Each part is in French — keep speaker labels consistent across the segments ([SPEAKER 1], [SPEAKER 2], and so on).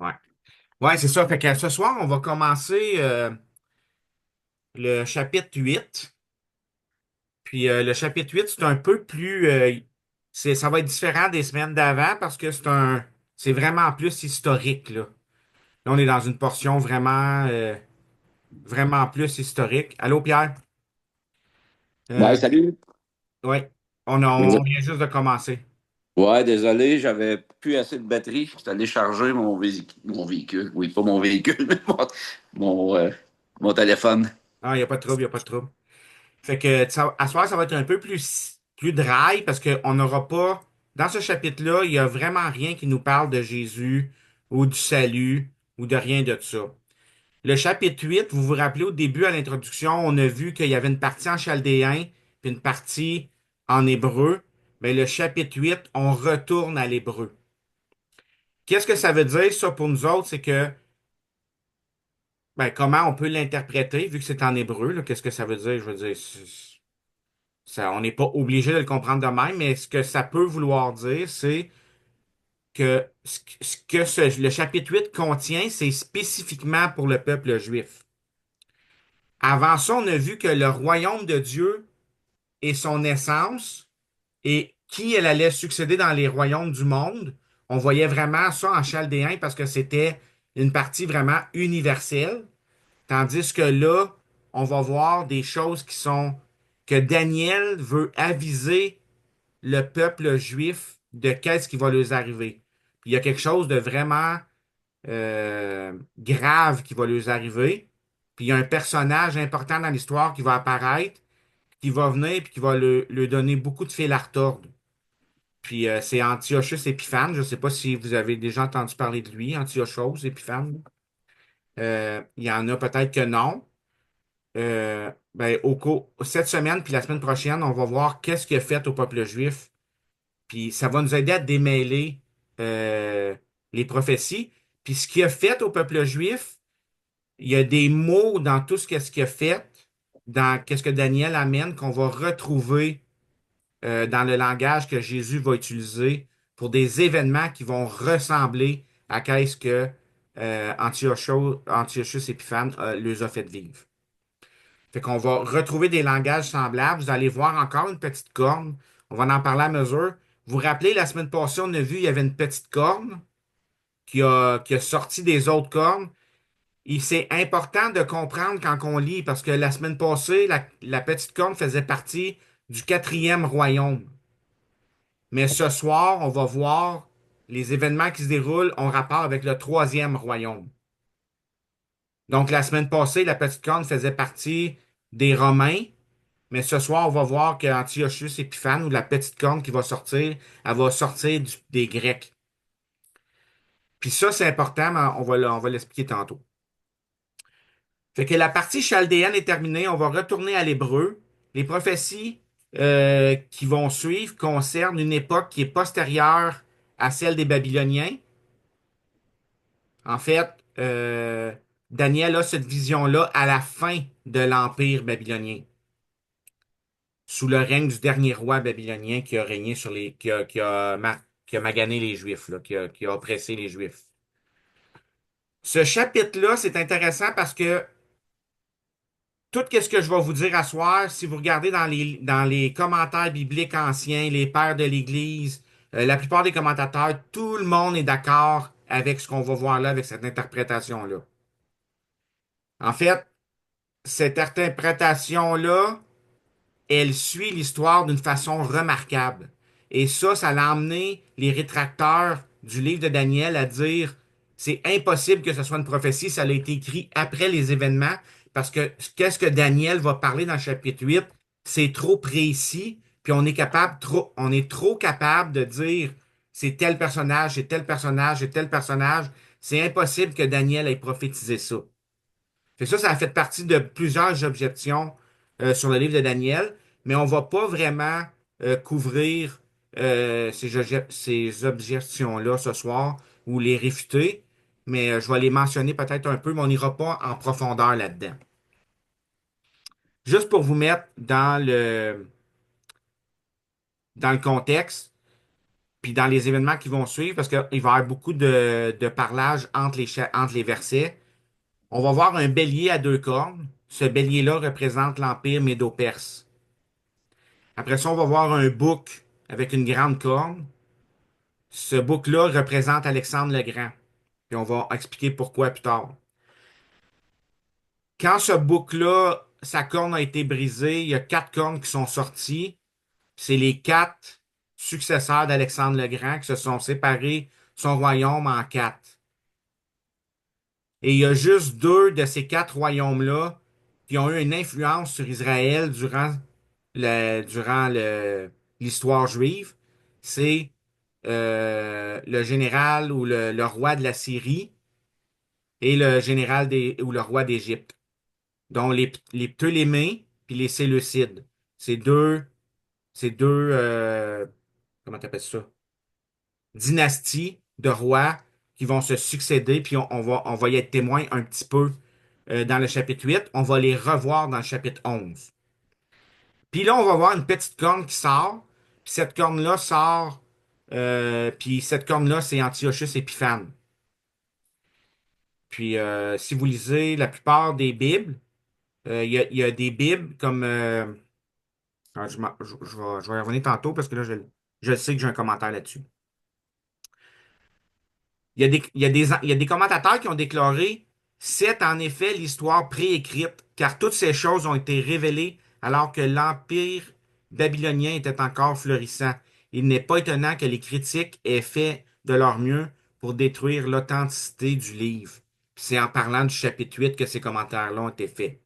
[SPEAKER 1] Ouais. Ouais, c'est ça. Fait que ce soir, on va commencer le chapitre 8. Puis le chapitre 8, c'est un peu plus ça va être différent des semaines d'avant parce que c'est vraiment plus historique, là. Là, on est dans une portion vraiment plus historique. Allô, Pierre?
[SPEAKER 2] Ouais,
[SPEAKER 1] Euh,
[SPEAKER 2] salut.
[SPEAKER 1] ouais. On vient juste de commencer.
[SPEAKER 2] Ouais, désolé, j'avais plus assez de batterie. J'étais allé charger mon véhicule. Oui, pas mon véhicule, mais mon, euh, mon téléphone.
[SPEAKER 1] Ah, il n'y a pas de trouble, il n'y a pas de trouble. Fait que à ce soir, ça va être un peu plus dry parce qu'on n'aura pas. Dans ce chapitre-là, il n'y a vraiment rien qui nous parle de Jésus ou du salut ou de rien de ça. Le chapitre 8, vous vous rappelez au début, à l'introduction, on a vu qu'il y avait une partie en chaldéen puis une partie en hébreu. Mais le chapitre 8, on retourne à l'hébreu. Qu'est-ce que ça veut dire, ça, pour nous autres? C'est que, ben, comment on peut l'interpréter, vu que c'est en hébreu, là, qu'est-ce que ça veut dire? Je veux dire, on n'est pas obligé de le comprendre de même, mais ce que ça peut vouloir dire, c'est que le chapitre 8 contient, c'est spécifiquement pour le peuple juif. Avant ça, on a vu que le royaume de Dieu et son essence et qui elle allait succéder dans les royaumes du monde. On voyait vraiment ça en chaldéen parce que c'était une partie vraiment universelle. Tandis que là, on va voir des choses que Daniel veut aviser le peuple juif de qu'est-ce qui va leur arriver. Puis il y a quelque chose de vraiment grave qui va leur arriver. Puis il y a un personnage important dans l'histoire qui va apparaître, qui va venir puis qui va leur donner beaucoup de fil à retordre. Puis c'est Antiochus Épiphane. Je ne sais pas si vous avez déjà entendu parler de lui, Antiochos Épiphane. Il y en a peut-être que non. Ben, cette semaine puis la semaine prochaine, on va voir qu'est-ce qu'il a fait au peuple juif. Puis ça va nous aider à démêler les prophéties. Puis ce qu'il a fait au peuple juif, il y a des mots dans tout ce qu'il a fait, dans qu'est-ce que Daniel amène, qu'on va retrouver dans le langage que Jésus va utiliser pour des événements qui vont ressembler à qu'est-ce que Antiochus Épiphanes les a fait vivre. Fait qu'on va retrouver des langages semblables. Vous allez voir encore une petite corne. On va en parler à mesure. Vous vous rappelez, la semaine passée, on a vu, il y avait une petite corne qui a sorti des autres cornes. Et c'est important de comprendre quand on lit, parce que la semaine passée, la petite corne faisait partie du quatrième royaume. Mais ce soir, on va voir les événements qui se déroulent en rapport avec le troisième royaume. Donc, la semaine passée, la petite corne faisait partie des Romains, mais ce soir, on va voir qu'Antiochus Épiphane, ou la petite corne qui va sortir, elle va sortir des Grecs. Puis ça, c'est important, mais on va l'expliquer tantôt. Fait que la partie chaldéenne est terminée, on va retourner à l'hébreu. Les prophéties qui vont suivre concernent une époque qui est postérieure à celle des Babyloniens. En fait, Daniel a cette vision-là à la fin de l'Empire babylonien, sous le règne du dernier roi babylonien qui a régné sur les, qui a magané les Juifs, là, qui a oppressé les Juifs. Ce chapitre-là, c'est intéressant parce que tout ce que je vais vous dire à soir, si vous regardez dans les commentaires bibliques anciens, les pères de l'Église, la plupart des commentateurs, tout le monde est d'accord avec ce qu'on va voir là, avec cette interprétation-là. En fait, cette interprétation-là, elle suit l'histoire d'une façon remarquable. Et ça l'a amené les rétracteurs du livre de Daniel à dire c'est impossible que ce soit une prophétie, ça a été écrit après les événements, parce que qu'est-ce que Daniel va parler dans le chapitre 8, c'est trop précis, puis on est trop capable de dire c'est tel personnage, c'est tel personnage, c'est tel personnage. C'est impossible que Daniel ait prophétisé ça. Fait que ça a fait partie de plusieurs objections sur le livre de Daniel, mais on va pas vraiment couvrir ces objections-là ce soir ou les réfuter, mais je vais les mentionner peut-être un peu, mais on n'ira pas en profondeur là-dedans. Juste pour vous mettre dans le contexte, Puis dans les événements qui vont suivre, parce qu'il va y avoir beaucoup de parlage entre les versets, on va voir un bélier à deux cornes. Ce bélier-là représente l'Empire médo-perse. Après ça, on va voir un bouc avec une grande corne. Ce bouc-là représente Alexandre le Grand. Puis on va expliquer pourquoi plus tard. Quand ce bouc-là, sa corne a été brisée, il y a quatre cornes qui sont sorties. C'est les quatre successeurs d'Alexandre le Grand qui se sont séparés son royaume en quatre. Et il y a juste deux de ces quatre royaumes-là qui ont eu une influence sur Israël l'histoire juive. C'est le général ou le roi de la Syrie et le général ou le roi d'Égypte, dont les Ptolémées puis les Séleucides. Ces deux, ces deux, comment t'appelles ça? Dynasties de rois qui vont se succéder, puis on va y être témoin un petit peu dans le chapitre 8. On va les revoir dans le chapitre 11. Puis là, on va voir une petite corne qui sort. Puis cette corne-là sort. Puis cette corne-là, c'est Antiochus Épiphane. Puis si vous lisez la plupart des Bibles, il y a des Bibles comme... je vais y revenir tantôt parce que là, je sais que j'ai un commentaire là-dessus. Il y a des commentateurs qui ont déclaré, c'est en effet l'histoire préécrite, car toutes ces choses ont été révélées alors que l'Empire babylonien était encore florissant. Il n'est pas étonnant que les critiques aient fait de leur mieux pour détruire l'authenticité du livre. Puis c'est en parlant du chapitre 8 que ces commentaires-là ont été faits.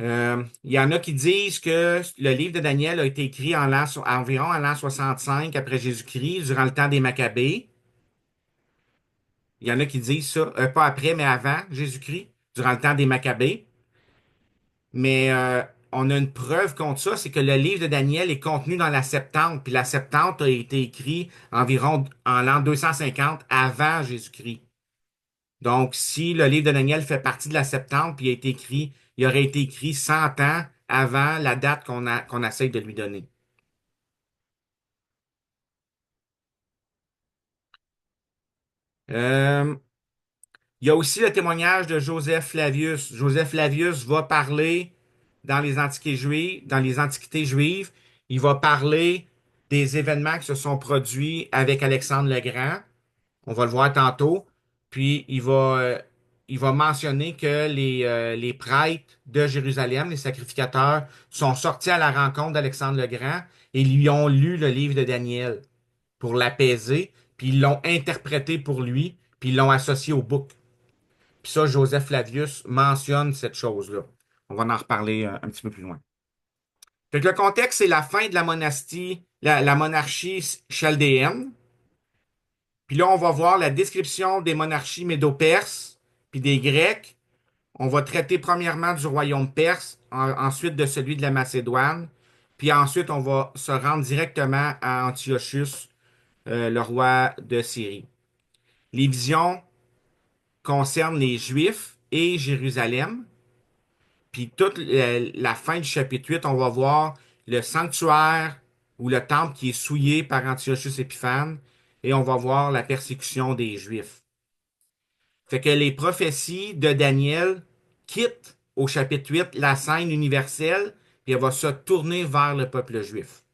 [SPEAKER 1] Il y en a qui disent que le livre de Daniel a été écrit environ en l'an 65 après Jésus-Christ, durant le temps des Maccabées. Il y en a qui disent ça, pas après, mais avant Jésus-Christ, durant le temps des Maccabées. Mais on a une preuve contre ça, c'est que le livre de Daniel est contenu dans la Septante, puis la Septante a été écrite environ en l'an 250 avant Jésus-Christ. Donc, si le livre de Daniel fait partie de la Septante, puis il aurait été écrit 100 ans avant la date qu'on essaye de lui donner. Euh, Il y a aussi le témoignage de Joseph Flavius. Joseph Flavius va parler dans les antiquités juives. Il va parler des événements qui se sont produits avec Alexandre le Grand. On va le voir tantôt. Puis il va mentionner que les prêtres de Jérusalem, les sacrificateurs, sont sortis à la rencontre d'Alexandre le Grand et lui ont lu le livre de Daniel pour l'apaiser. Puis ils l'ont interprété pour lui, puis ils l'ont associé au bouc. Puis ça, Joseph Flavius mentionne cette chose-là. On va en reparler un petit peu plus loin. Fait que le contexte, c'est la fin de la monarchie chaldéenne. Puis là, on va voir la description des monarchies médo-perses, puis des Grecs. On va traiter premièrement du royaume perse, ensuite de celui de la Macédoine. Puis ensuite, on va se rendre directement à Antiochus, le roi de Syrie. Les visions concernent les Juifs et Jérusalem. Puis toute la fin du chapitre 8, on va voir le sanctuaire ou le temple qui est souillé par Antiochus Épiphane et on va voir la persécution des Juifs. Fait que les prophéties de Daniel quittent au chapitre 8 la scène universelle puis elle va se tourner vers le peuple juif.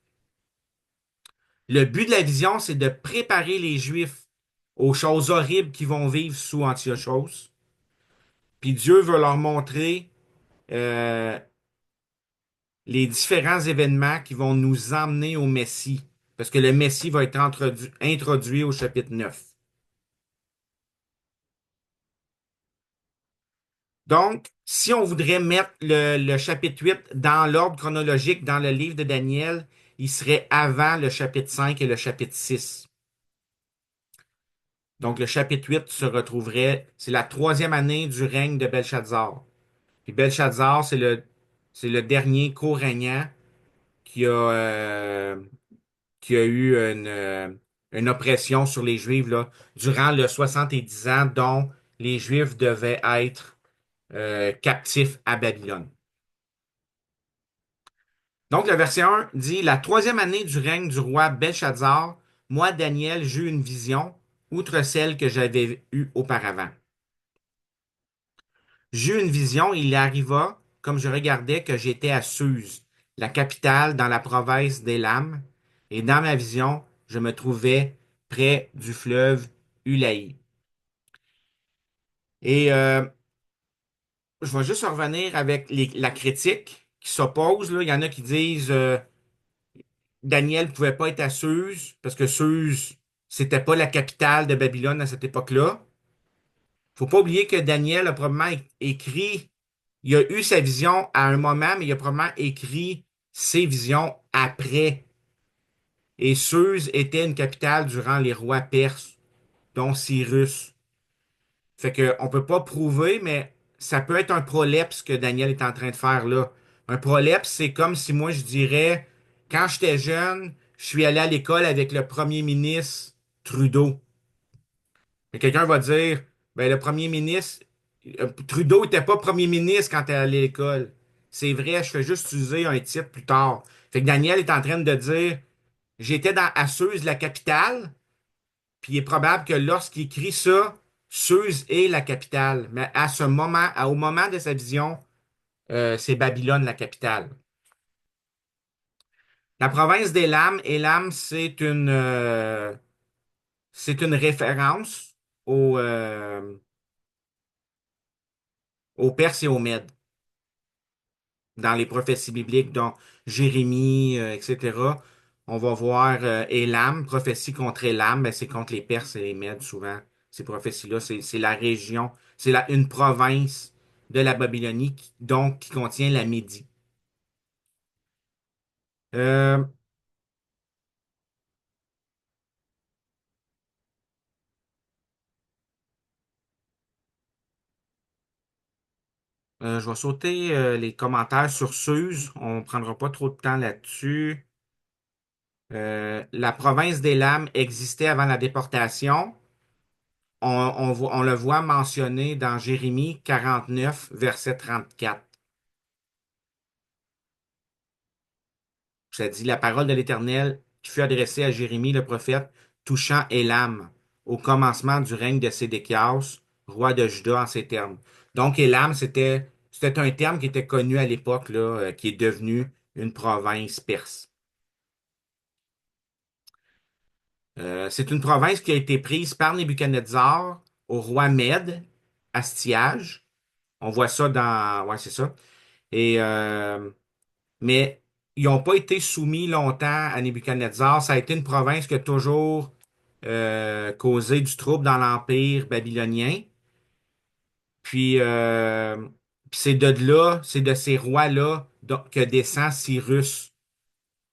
[SPEAKER 1] Le but de la vision, c'est de préparer les Juifs aux choses horribles qu'ils vont vivre sous Antiochos. Puis Dieu veut leur montrer euh, les différents événements qui vont nous emmener au Messie. Parce que le Messie va être introduit au chapitre 9. Donc, si on voudrait mettre le chapitre 8 dans l'ordre chronologique dans le livre de Daniel, il serait avant le chapitre 5 et le chapitre 6. Donc, le chapitre 8 se retrouverait, c'est la troisième année du règne de Belshazzar. Puis Belshazzar, c'est le dernier co-régnant qui a, qui a eu une oppression sur les Juifs là, durant le 70 ans dont les Juifs devaient être captifs à Babylone. Donc, le verset 1 dit, la troisième année du règne du roi Belshazzar, moi, Daniel, j'eus une vision, outre celle que j'avais eue auparavant. J'eus une vision, il arriva, comme je regardais, que j'étais à Suse, la capitale dans la province d'Élam, et dans ma vision, je me trouvais près du fleuve Ulaï. Et je vais juste revenir avec la critique qui s'oppose, là. Il y en a qui disent Daniel ne pouvait pas être à Suse, parce que Suse, c'était pas la capitale de Babylone à cette époque-là. Faut pas oublier que Daniel a probablement écrit, il a eu sa vision à un moment, mais il a probablement écrit ses visions après. Et Suse était une capitale durant les rois perses, dont Cyrus. Fait que on peut pas prouver, mais ça peut être un prolepse que Daniel est en train de faire là. Un prolepse, c'est comme si moi je dirais, quand j'étais jeune, je suis allé à l'école avec le premier ministre Trudeau. Et quelqu'un va dire, ben le premier ministre, Trudeau était pas premier ministre quand t'es allé à l'école. C'est vrai, je fais juste utiliser un titre plus tard. Fait que Daniel est en train de dire, j'étais dans à Suse, la capitale, puis il est probable que lorsqu'il écrit ça, Suse est la capitale. Mais à ce moment, au moment de sa vision, c'est Babylone la capitale. La province d'Élam, Élam, c'est une référence aux Perses et aux Mèdes dans les prophéties bibliques, dont Jérémie, etc. On va voir Élam, prophétie contre Élam, ben, c'est contre les Perses et les Mèdes souvent. Ces prophéties-là, c'est la région, une province de la Babylonie donc qui contient la Médie. Euh, je vais sauter les commentaires sur Suse. On ne prendra pas trop de temps là-dessus. La province d'Élam existait avant la déportation. On le voit mentionné dans Jérémie 49, verset 34. Ça dit la parole de l'Éternel qui fut adressée à Jérémie le prophète touchant Élam au commencement du règne de Sédéchias, roi de Juda, en ces termes. Donc Élam, c'était un terme qui était connu à l'époque, là, qui est devenu une province perse. C'est une province qui a été prise par Nebuchadnezzar au roi Mède, Astiage. On voit ça dans... Ouais, c'est ça. Et, mais ils n'ont pas été soumis longtemps à Nebuchadnezzar. Ça a été une province qui a toujours causé du trouble dans l'Empire babylonien. Puis, puis c'est de ces rois-là que descend Cyrus.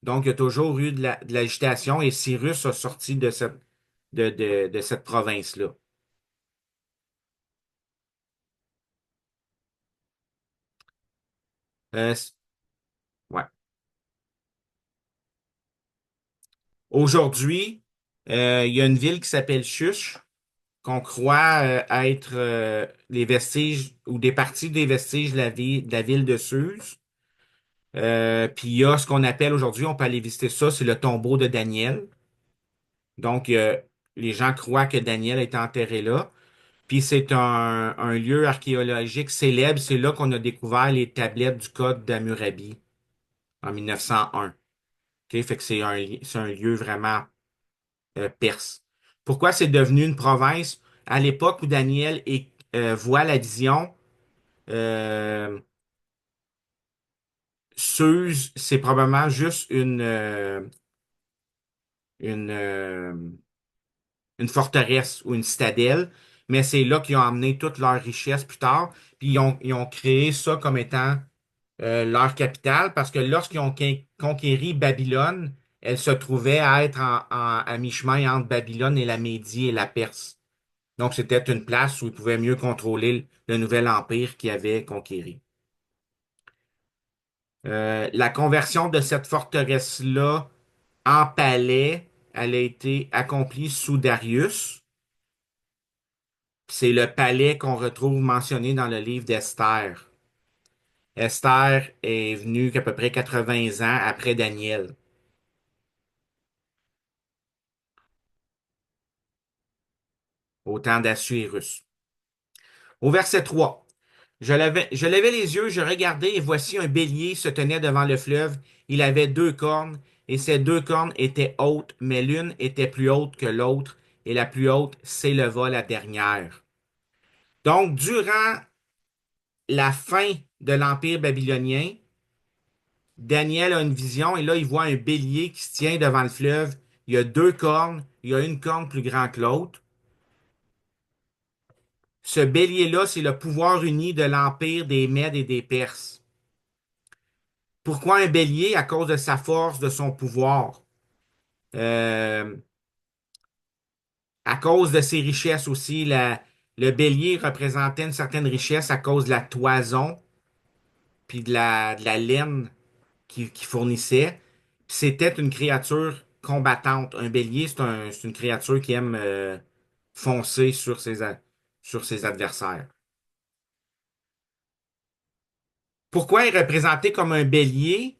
[SPEAKER 1] Donc, il y a toujours eu de l'agitation et Cyrus a sorti de cette province-là. Euh, c- ouais. Aujourd'hui, il y a une ville qui s'appelle Chuch, qu'on croit être les vestiges ou des parties des vestiges de la ville de Suse. Puis il y a ce qu'on appelle aujourd'hui, on peut aller visiter ça, c'est le tombeau de Daniel. Donc, les gens croient que Daniel est enterré là. Puis c'est un lieu archéologique célèbre. C'est là qu'on a découvert les tablettes du code d'Hammurabi en 1901. OK? Fait que c'est un lieu vraiment perse. Pourquoi c'est devenu une province? À l'époque où voit la vision, euh, Suse, c'est probablement juste une, euh, une forteresse ou une citadelle, mais c'est là qu'ils ont amené toute leur richesse plus tard, puis ils ont créé ça comme étant leur capitale, parce que lorsqu'ils ont conquéri Babylone, elle se trouvait à être à mi-chemin entre Babylone et la Médie et la Perse. Donc, c'était une place où ils pouvaient mieux contrôler le nouvel empire qu'ils avaient conquéri. La conversion de cette forteresse-là en palais, elle a été accomplie sous Darius. C'est le palais qu'on retrouve mentionné dans le livre d'Esther. Esther est venue qu'à peu près 80 ans après Daniel, au temps d'Assuérus. Au verset 3. Je levai les yeux, je regardai, et voici un bélier se tenait devant le fleuve. Il avait deux cornes, et ces deux cornes étaient hautes, mais l'une était plus haute que l'autre, et la plus haute s'éleva la dernière. Donc, durant la fin de l'Empire babylonien, Daniel a une vision, et là, il voit un bélier qui se tient devant le fleuve. Il y a deux cornes, il y a une corne plus grande que l'autre. Ce bélier-là, c'est le pouvoir uni de l'Empire des Mèdes et des Perses. Pourquoi un bélier? À cause de sa force, de son pouvoir. Euh, à cause de ses richesses aussi. Le bélier représentait une certaine richesse à cause de la toison puis de la laine qu'il fournissait. C'était une créature combattante. Un bélier, c'est une créature qui aime foncer sur ses adversaires. Pourquoi est représenté comme un bélier?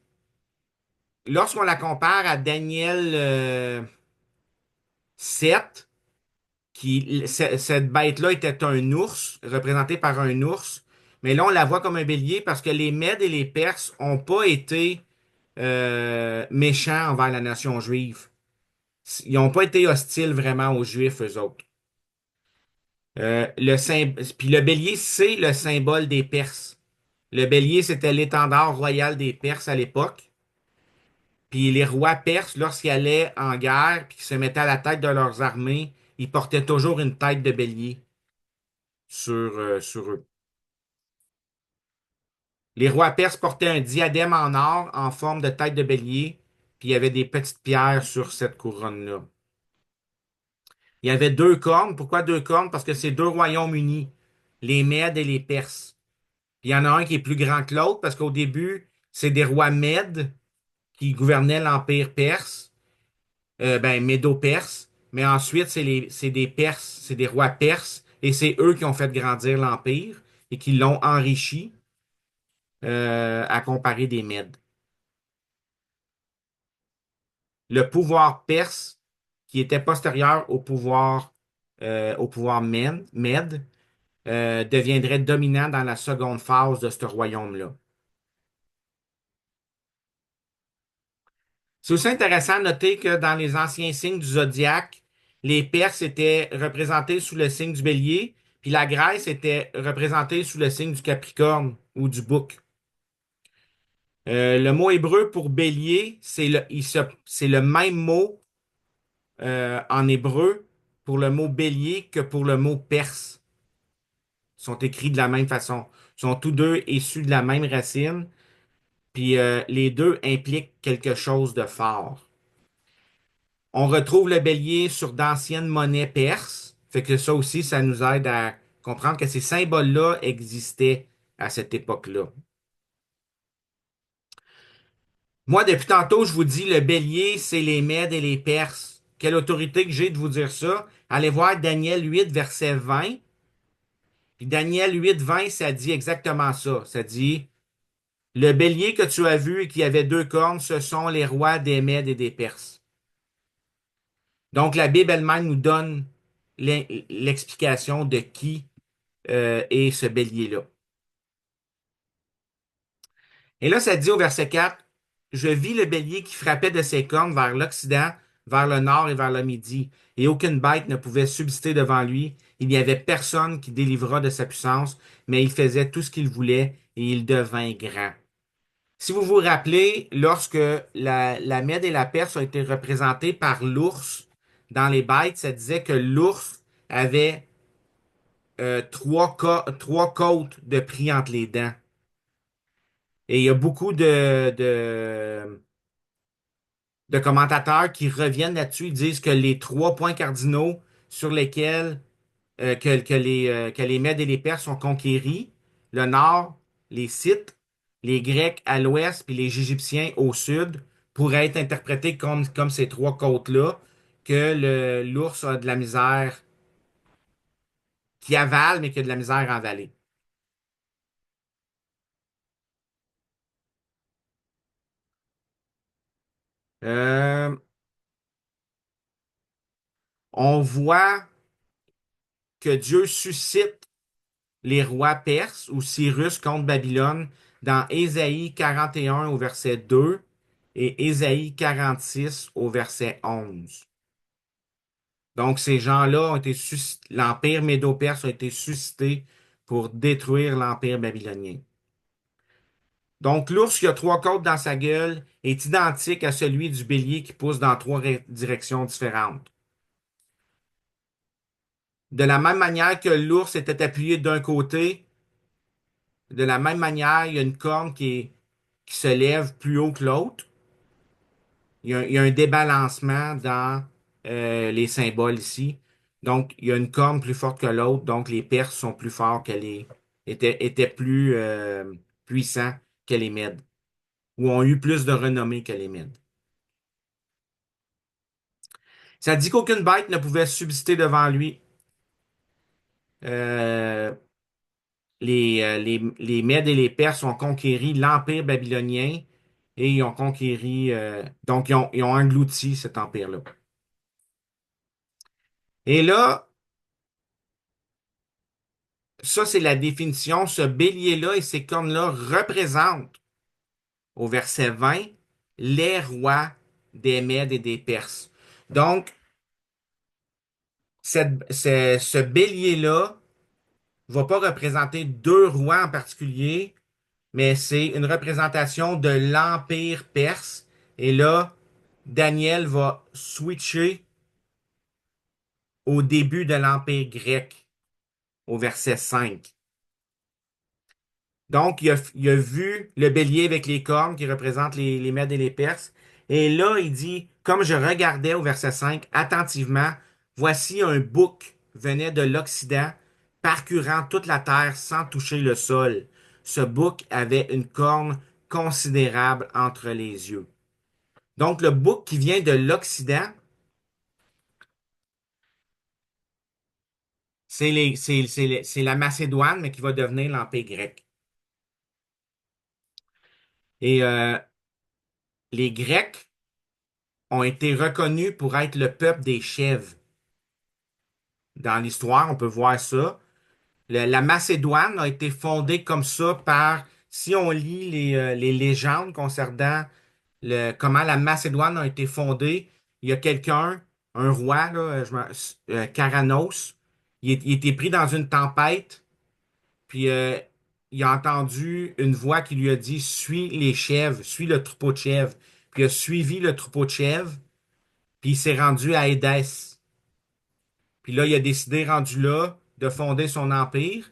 [SPEAKER 1] Lorsqu'on la compare à Daniel 7, cette bête-là était un ours, représenté par un ours, mais là on la voit comme un bélier parce que les Mèdes et les Perses n'ont pas été méchants envers la nation juive. Ils n'ont pas été hostiles vraiment aux Juifs, eux autres. Puis le bélier, c'est le symbole des Perses. Le bélier, c'était l'étendard royal des Perses à l'époque. Puis les rois perses, lorsqu'ils allaient en guerre, puis qu'ils se mettaient à la tête de leurs armées, ils portaient toujours une tête de bélier sur eux. Les rois perses portaient un diadème en or en forme de tête de bélier, puis il y avait des petites pierres sur cette couronne-là. Il y avait deux cornes. Pourquoi deux cornes? Parce que c'est deux royaumes unis, les Mèdes et les Perses. Puis il y en a un qui est plus grand que l'autre, parce qu'au début, c'est des rois Mèdes qui gouvernaient l'Empire perse, ben, Médo-Perse. Mais ensuite, c'est des Perses, c'est des rois perses, et c'est eux qui ont fait grandir l'Empire et qui l'ont enrichi à comparer des Mèdes. Le pouvoir perse, qui était postérieur au pouvoir Mède, deviendrait dominant dans la seconde phase de ce royaume-là. C'est aussi intéressant de noter que dans les anciens signes du zodiaque, les Perses étaient représentés sous le signe du Bélier, puis la Grèce était représentée sous le signe du Capricorne ou du Bouc. Le mot hébreu pour bélier, c'est le même mot en hébreu pour le mot bélier que pour le mot perse. Ils sont écrits de la même façon. Ils sont tous deux issus de la même racine, puis les deux impliquent quelque chose de fort. On retrouve le bélier sur d'anciennes monnaies perses. Fait que ça aussi, ça nous aide à comprendre que ces symboles-là existaient à cette époque-là. Moi, depuis tantôt, je vous dis, le bélier, c'est les Mèdes et les Perses. Quelle autorité que j'ai de vous dire ça? Allez voir Daniel 8, verset 20. Puis Daniel 8, 20, ça dit exactement ça. Ça dit, le bélier que tu as vu et qui avait deux cornes, ce sont les rois des Mèdes et des Perses. Donc, la Bible elle-même nous donne l'explication de qui est ce bélier-là. Et là, ça dit au verset 4, je vis le bélier qui frappait de ses cornes vers l'Occident, vers le nord et vers le midi, et aucune bête ne pouvait subsister devant lui. Il n'y avait personne qui délivra de sa puissance, mais il faisait tout ce qu'il voulait, et il devint grand. Si vous vous rappelez, lorsque la Mède et la Perse ont été représentées par l'ours dans les bêtes, ça disait que l'ours avait trois côtes de prix entre les dents. Et il y a beaucoup de commentateurs qui reviennent là-dessus. Ils disent que les trois points cardinaux sur lesquels que les Mèdes et les Perses ont conquéris, le nord, les Scythes, les Grecs à l'ouest, puis les Égyptiens au sud, pourraient être interprétés comme ces trois côtes-là, que l'ours a de la misère, qui avale, mais qui a de la misère à avaler. Euh, on voit que Dieu suscite les rois perses ou Cyrus contre Babylone dans Ésaïe 41 au verset 2 et Ésaïe 46 au verset 11. Donc, ces gens-là ont été l'empire médo-perse a été suscité pour détruire l'empire babylonien. Donc, l'ours qui a trois côtes dans sa gueule est identique à celui du bélier qui pousse dans trois directions différentes. De la même manière que l'ours était appuyé d'un côté, de la même manière, il y a une corne qui se lève plus haut que l'autre. Il y a un débalancement dans les symboles ici. Donc, il y a une corne plus forte que l'autre. Donc, les Perses sont plus forts que étaient plus puissants que les Mèdes, ou ont eu plus de renommée que les Mèdes. Ça dit qu'aucune bête ne pouvait subsister devant lui. Euh, les Mèdes et les Perses ont conquéri l'empire babylonien et ils ont conquéri, donc ils ont englouti cet empire-là. Et là, ça, c'est la définition. Ce bélier-là et ces cornes-là représentent, au verset 20, les rois des Mèdes et des Perses. Donc, ce bélier-là va pas représenter deux rois en particulier, mais c'est une représentation de l'Empire perse. Et là, Daniel va switcher au début de l'Empire grec, au verset 5. Donc, il a vu le bélier avec les cornes qui représentent les Mèdes et les Perses. Et là, il dit, comme je regardais au verset 5 attentivement, voici un bouc venait de l'Occident, parcourant toute la terre sans toucher le sol. Ce bouc avait une corne considérable entre les yeux. Donc, le bouc qui vient de l'Occident, c'est la Macédoine, mais qui va devenir l'Empire grec. Et les Grecs ont été reconnus pour être le peuple des Chèvres. Dans l'histoire, on peut voir ça. La Macédoine a été fondée comme ça par, si on lit les légendes concernant comment la Macédoine a été fondée, il y a quelqu'un, un roi, là, Caranos, il était pris dans une tempête, puis il a entendu une voix qui lui a dit, suis les chèvres, suis le troupeau de chèvres. Puis il a suivi le troupeau de chèvres, puis il s'est rendu à Édesse. Puis là, il a décidé, rendu là, de fonder son empire.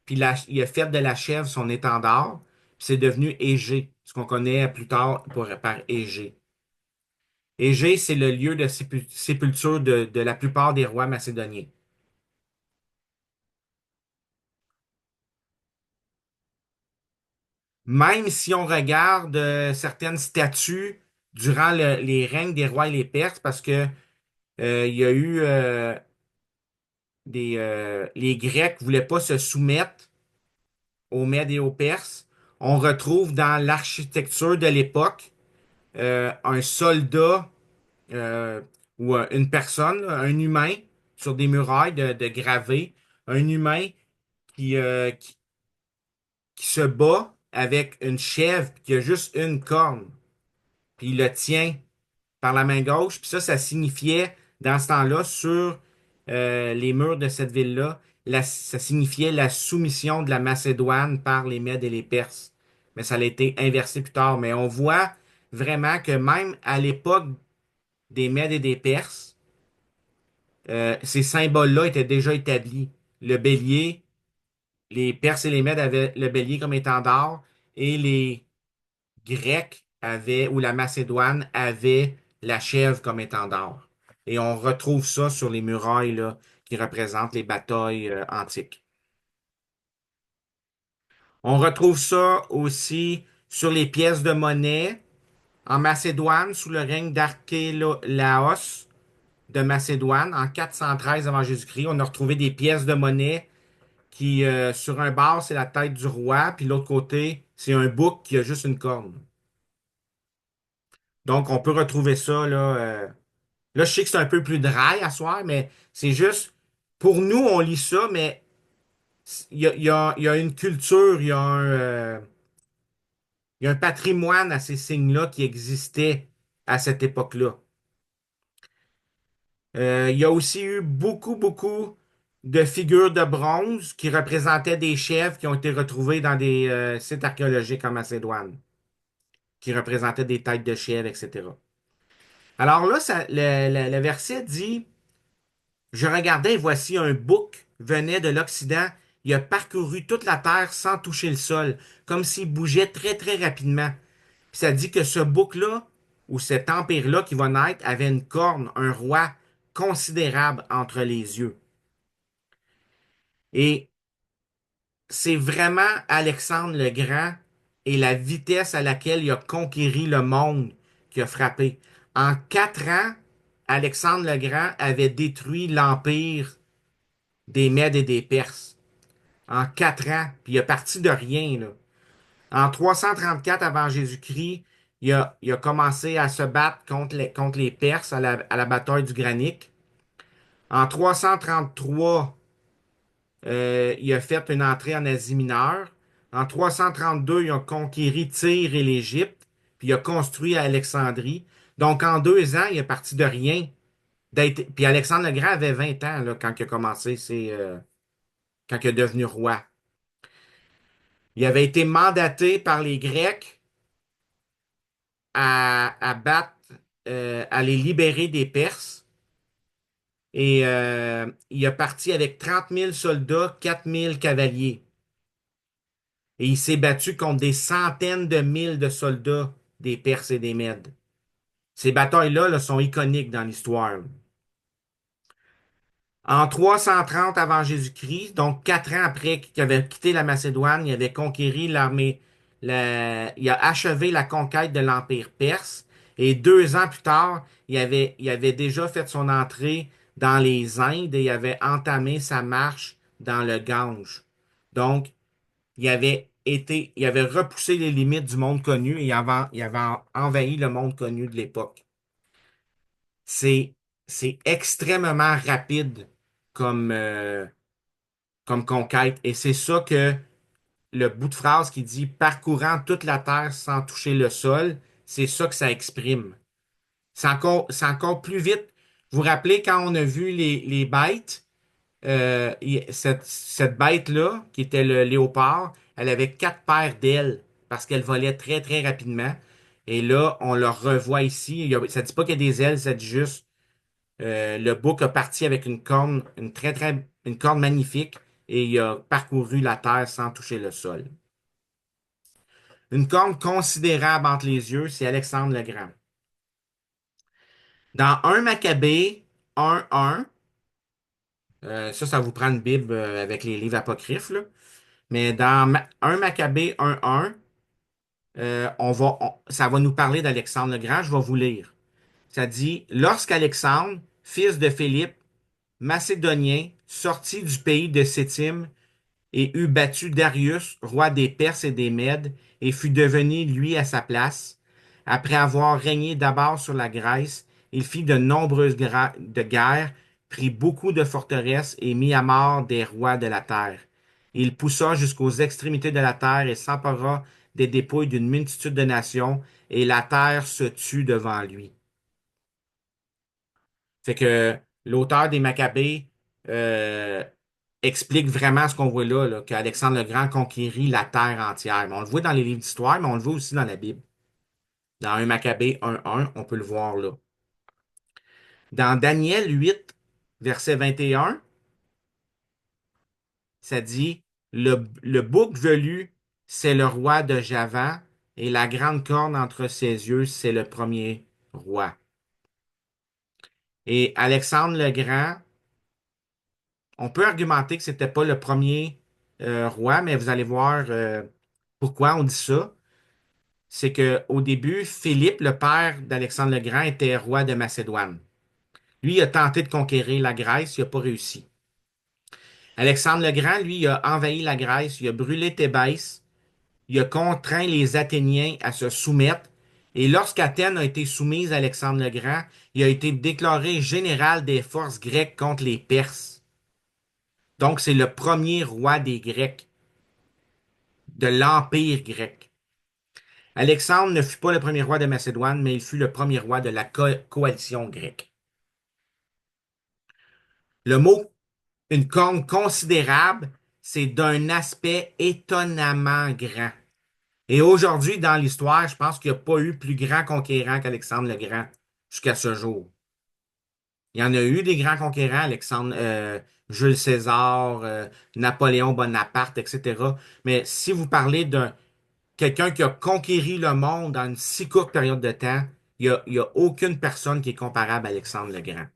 [SPEAKER 1] Puis il a fait de la chèvre son étendard. Puis c'est devenu Égée, ce qu'on connaît plus tard par Égée. Égée, c'est le lieu de sépulture de la plupart des rois macédoniens. Même si on regarde certaines statues durant les règnes des rois et les Perses, parce que il y a eu les Grecs voulaient pas se soumettre aux Mèdes et aux Perses. On retrouve dans l'architecture de l'époque un soldat ou une personne, là, un humain sur des murailles de gravés, un humain qui se bat avec une chèvre qui a juste une corne, puis il le tient par la main gauche. Puis ça signifiait, dans ce temps-là, sur les murs de cette ville-là, ça signifiait la soumission de la Macédoine par les Mèdes et les Perses. Mais ça a été inversé plus tard. Mais on voit vraiment que même à l'époque des Mèdes et des Perses, ces symboles-là étaient déjà établis. Le bélier, les Perses et les Mèdes avaient le bélier comme étendard, et les Grecs avaient, ou la Macédoine avait la chèvre comme étendard. Et on retrouve ça sur les murailles là, qui représentent les batailles antiques. On retrouve ça aussi sur les pièces de monnaie en Macédoine sous le règne d'Archélaos de Macédoine en 413 avant Jésus-Christ. On a retrouvé des pièces de monnaie qui, sur un bord, c'est la tête du roi, puis l'autre côté, c'est un bouc qui a juste une corne. Donc, on peut retrouver ça, là. Là, je sais que c'est un peu plus dry à soir, mais c'est juste, pour nous, on lit ça, mais il y a une culture, il y a un patrimoine à ces signes-là qui existait à cette époque-là. Il y a aussi eu beaucoup de figures de bronze qui représentaient des chèvres qui ont été retrouvées dans des sites archéologiques en Macédoine, qui représentaient des têtes de chèvres, etc. Alors là, le verset dit, je regardais et voici un bouc venait de l'Occident. Il a parcouru toute la terre sans toucher le sol, comme s'il bougeait très rapidement. Puis ça dit que ce bouc-là, ou cet empire-là qui va naître, avait une corne, un roi considérable entre les yeux. Et c'est vraiment Alexandre le Grand et la vitesse à laquelle il a conquéri le monde qui a frappé. En 4 ans, Alexandre le Grand avait détruit l'empire des Mèdes et des Perses. En 4 ans, puis il est parti de rien, là. En 334 avant Jésus-Christ, il a commencé à se battre contre les Perses à la bataille du Granique. En 333, il a fait une entrée en Asie mineure. En 332, il a conquéri Tyr et l'Égypte, puis il a construit à Alexandrie. Donc, en 2 ans, il est parti de rien. Puis Alexandre le Grand avait 20 ans là, quand il a commencé, quand il est devenu roi. Il avait été mandaté par les Grecs à battre, à les libérer des Perses. Et il est parti avec 30 000 soldats, 4 000 cavaliers. Et il s'est battu contre des centaines de mille de soldats des Perses et des Mèdes. Ces batailles-là là, sont iconiques dans l'histoire. En 330 avant Jésus-Christ, donc 4 ans après qu'il avait quitté la Macédoine, il avait conquéri l'armée, il a achevé la conquête de l'Empire perse. Et 2 ans plus tard, il avait déjà fait son entrée dans les Indes et il avait entamé sa marche dans le Gange. Donc, il avait repoussé les limites du monde connu et il avait envahi le monde connu de l'époque. C'est, c'est extrêmement rapide comme, comme conquête. Et c'est ça que le bout de phrase qui dit parcourant toute la terre sans toucher le sol, c'est ça que ça exprime. C'est encore plus vite. Vous vous rappelez quand on a vu les bêtes, cette bête-là, qui était le léopard, elle avait 4 paires d'ailes parce qu'elle volait très rapidement. Et là, on le revoit ici. Ça dit pas qu'il y a des ailes, ça dit juste le bouc a parti avec une corne, une corne magnifique et il a parcouru la terre sans toucher le sol. Une corne considérable entre les yeux, c'est Alexandre le Grand. Dans 1 Maccabée 1:1, ça vous prend une Bible avec les livres apocryphes, là. Mais dans 1 Maccabée 1:1, ça va nous parler d'Alexandre le Grand. Je vais vous lire. Ça dit, lorsqu'Alexandre, fils de Philippe, Macédonien, sortit du pays de Sétim et eut battu Darius, roi des Perses et des Mèdes, et fut devenu lui à sa place. Après avoir régné d'abord sur la Grèce, il fit de nombreuses de guerres, prit beaucoup de forteresses et mit à mort des rois de la terre. Il poussa jusqu'aux extrémités de la terre et s'empara des dépouilles d'une multitude de nations, et la terre se tut devant lui. Fait que l'auteur des Maccabées euh, explique vraiment ce qu'on voit là, qu'Alexandre le Grand conquérit la terre entière. Mais on le voit dans les livres d'histoire, mais on le voit aussi dans la Bible. Dans 1 Maccabée 1:1, on peut le voir là. Dans Daniel 8, verset 21, ça dit, le bouc velu, c'est le roi de Javan, et la grande corne entre ses yeux, c'est le premier roi. Et Alexandre le Grand, on peut argumenter que c'était pas le premier roi, mais vous allez voir pourquoi on dit ça. C'est que au début, Philippe, le père d'Alexandre le Grand, était roi de Macédoine. Lui, il a tenté de conquérir la Grèce, il n'a pas réussi. Alexandre le Grand, lui, il a envahi la Grèce, il a brûlé Thébès, il a contraint les Athéniens à se soumettre Et lorsqu'Athènes a été soumise à Alexandre le Grand, il a été déclaré général des forces grecques contre les Perses. Donc, c'est le premier roi des Grecs, de l'Empire grec. Alexandre ne fut pas le premier roi de Macédoine, mais il fut le premier roi de la coalition grecque. Le mot une corne considérable, c'est d'un aspect étonnamment grand. Et aujourd'hui, dans l'histoire, je pense qu'il n'y a pas eu plus grand conquérant qu'Alexandre le Grand jusqu'à ce jour. Il y en a eu des grands conquérants, Alexandre, Jules César, Napoléon Bonaparte, etc. Mais si vous parlez d'un quelqu'un qui a conquéri le monde dans une si courte période de temps, il y a aucune personne qui est comparable à Alexandre le Grand.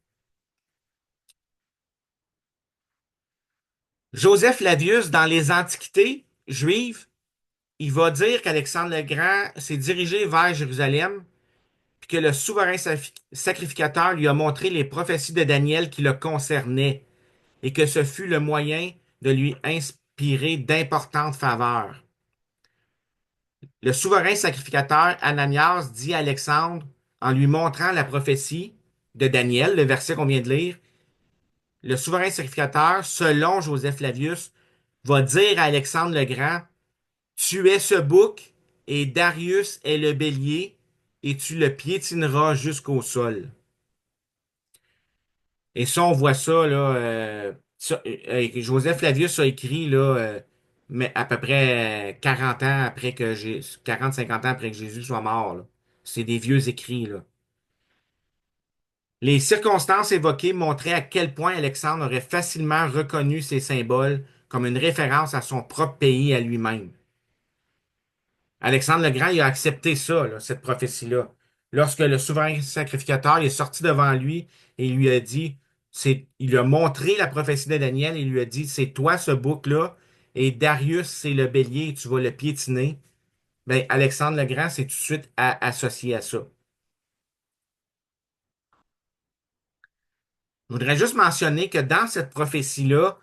[SPEAKER 1] Joseph Flavius, dans les Antiquités juives, il va dire qu'Alexandre le Grand s'est dirigé vers Jérusalem, puis que le souverain sacrificateur lui a montré les prophéties de Daniel qui le concernaient, et que ce fut le moyen de lui inspirer d'importantes faveurs. Le souverain sacrificateur Ananias dit à Alexandre, en lui montrant la prophétie de Daniel, le verset qu'on vient de lire, le souverain sacrificateur, selon Joseph Flavius, va dire à Alexandre le Grand, tu es ce bouc et Darius est le bélier et tu le piétineras jusqu'au sol. Et ça, on voit ça, là, Joseph Flavius a écrit, là, mais à peu près 40 ans après que 50 ans après que Jésus soit mort, là. C'est des vieux écrits, là. Les circonstances évoquées montraient à quel point Alexandre aurait facilement reconnu ces symboles comme une référence à son propre pays et à lui-même. Alexandre le Grand, il a accepté ça, là, cette prophétie-là. Lorsque le souverain sacrificateur est sorti devant lui et il lui a dit, il lui a montré la prophétie de Daniel et il lui a dit, c'est toi ce bouc-là, et Darius, c'est le bélier, et tu vas le piétiner. Ben, Alexandre le Grand s'est tout de suite associé à ça. Je voudrais juste mentionner que dans cette prophétie-là,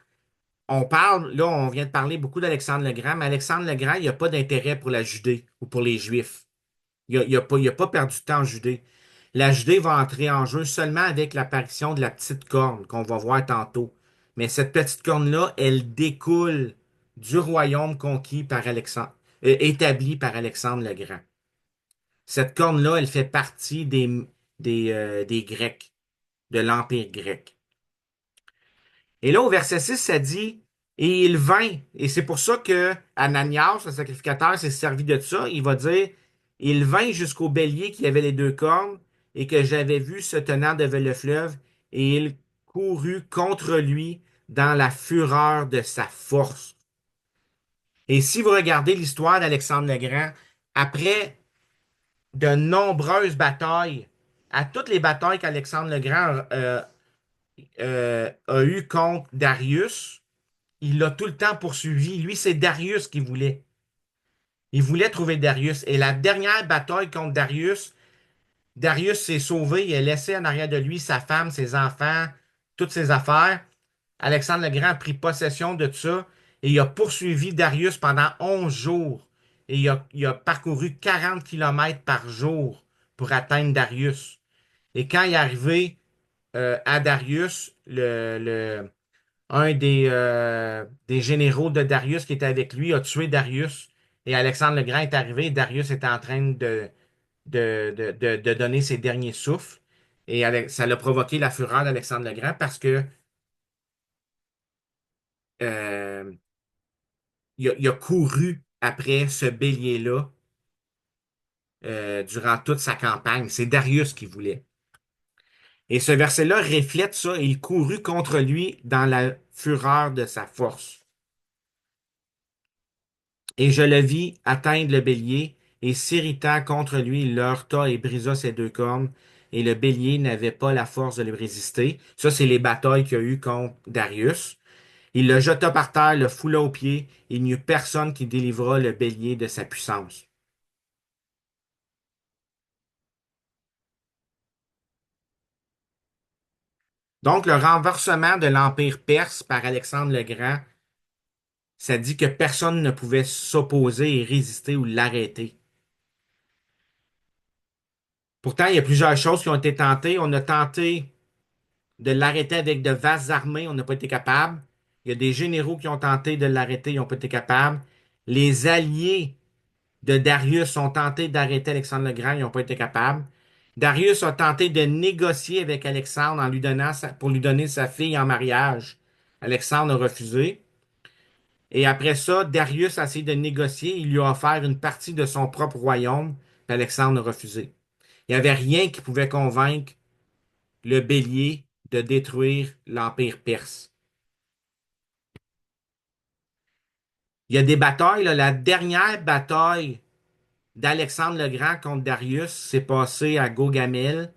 [SPEAKER 1] là, on vient de parler beaucoup d'Alexandre le Grand, mais Alexandre le Grand, il n'a pas d'intérêt pour la Judée ou pour les Juifs. Il a pas perdu de temps en Judée. La Judée va entrer en jeu seulement avec l'apparition de la petite corne qu'on va voir tantôt. Mais cette petite corne-là, elle découle du royaume conquis par Alexandre, établi par Alexandre le Grand. Cette corne-là, elle fait partie des Grecs, de l'Empire grec. Et là, au verset 6, ça dit, et il vint. Et c'est pour ça que Ananias, le sacrificateur, s'est servi de ça. Il va dire, il vint jusqu'au bélier qui avait les deux cornes et que j'avais vu se tenant devant le fleuve, et il courut contre lui dans la fureur de sa force. Et si vous regardez l'histoire d'Alexandre le Grand, après de nombreuses batailles, à toutes les batailles qu'Alexandre le Grand a eues contre Darius, il l'a tout le temps poursuivi. Lui, c'est Darius qu'il voulait. Il voulait trouver Darius. Et la dernière bataille contre Darius, Darius s'est sauvé. Il a laissé en arrière de lui sa femme, ses enfants, toutes ses affaires. Alexandre le Grand a pris possession de tout ça et il a poursuivi Darius pendant 11 jours. Et il a parcouru 40 kilomètres par jour pour atteindre Darius. Et quand il est arrivé à Darius, un des généraux de Darius qui était avec lui a tué Darius et Alexandre le Grand est arrivé. Darius était en train de donner ses derniers souffles et ça l'a provoqué la fureur d'Alexandre le Grand parce que euh, il a couru après ce bélier-là durant toute sa campagne. C'est Darius qui voulait. Et ce verset-là reflète ça. Il courut contre lui dans la fureur de sa force. Et je le vis atteindre le bélier, et s'irritant contre lui, il le heurta et brisa ses deux cornes, et le bélier n'avait pas la force de lui résister. Ça, c'est les batailles qu'il y a eu contre Darius. Il le jeta par terre, le foula aux pieds, et il n'y eut personne qui délivra le bélier de sa puissance. Donc, le renversement de l'Empire perse par Alexandre le Grand, ça dit que personne ne pouvait s'opposer et résister ou l'arrêter. Pourtant, il y a plusieurs choses qui ont été tentées. On a tenté de l'arrêter avec de vastes armées, on n'a pas été capable. Il y a des généraux qui ont tenté de l'arrêter, ils n'ont pas été capables. Les alliés de Darius ont tenté d'arrêter Alexandre le Grand, ils n'ont pas été capables. Darius a tenté de négocier avec Alexandre en lui donnant pour lui donner sa fille en mariage. Alexandre a refusé. Et après ça, Darius a essayé de négocier. Il lui a offert une partie de son propre royaume, puis Alexandre a refusé. Il n'y avait rien qui pouvait convaincre le bélier de détruire l'Empire perse. Il y a des batailles, là. La dernière bataille d'Alexandre le Grand contre Darius s'est passée à Gaugamélès,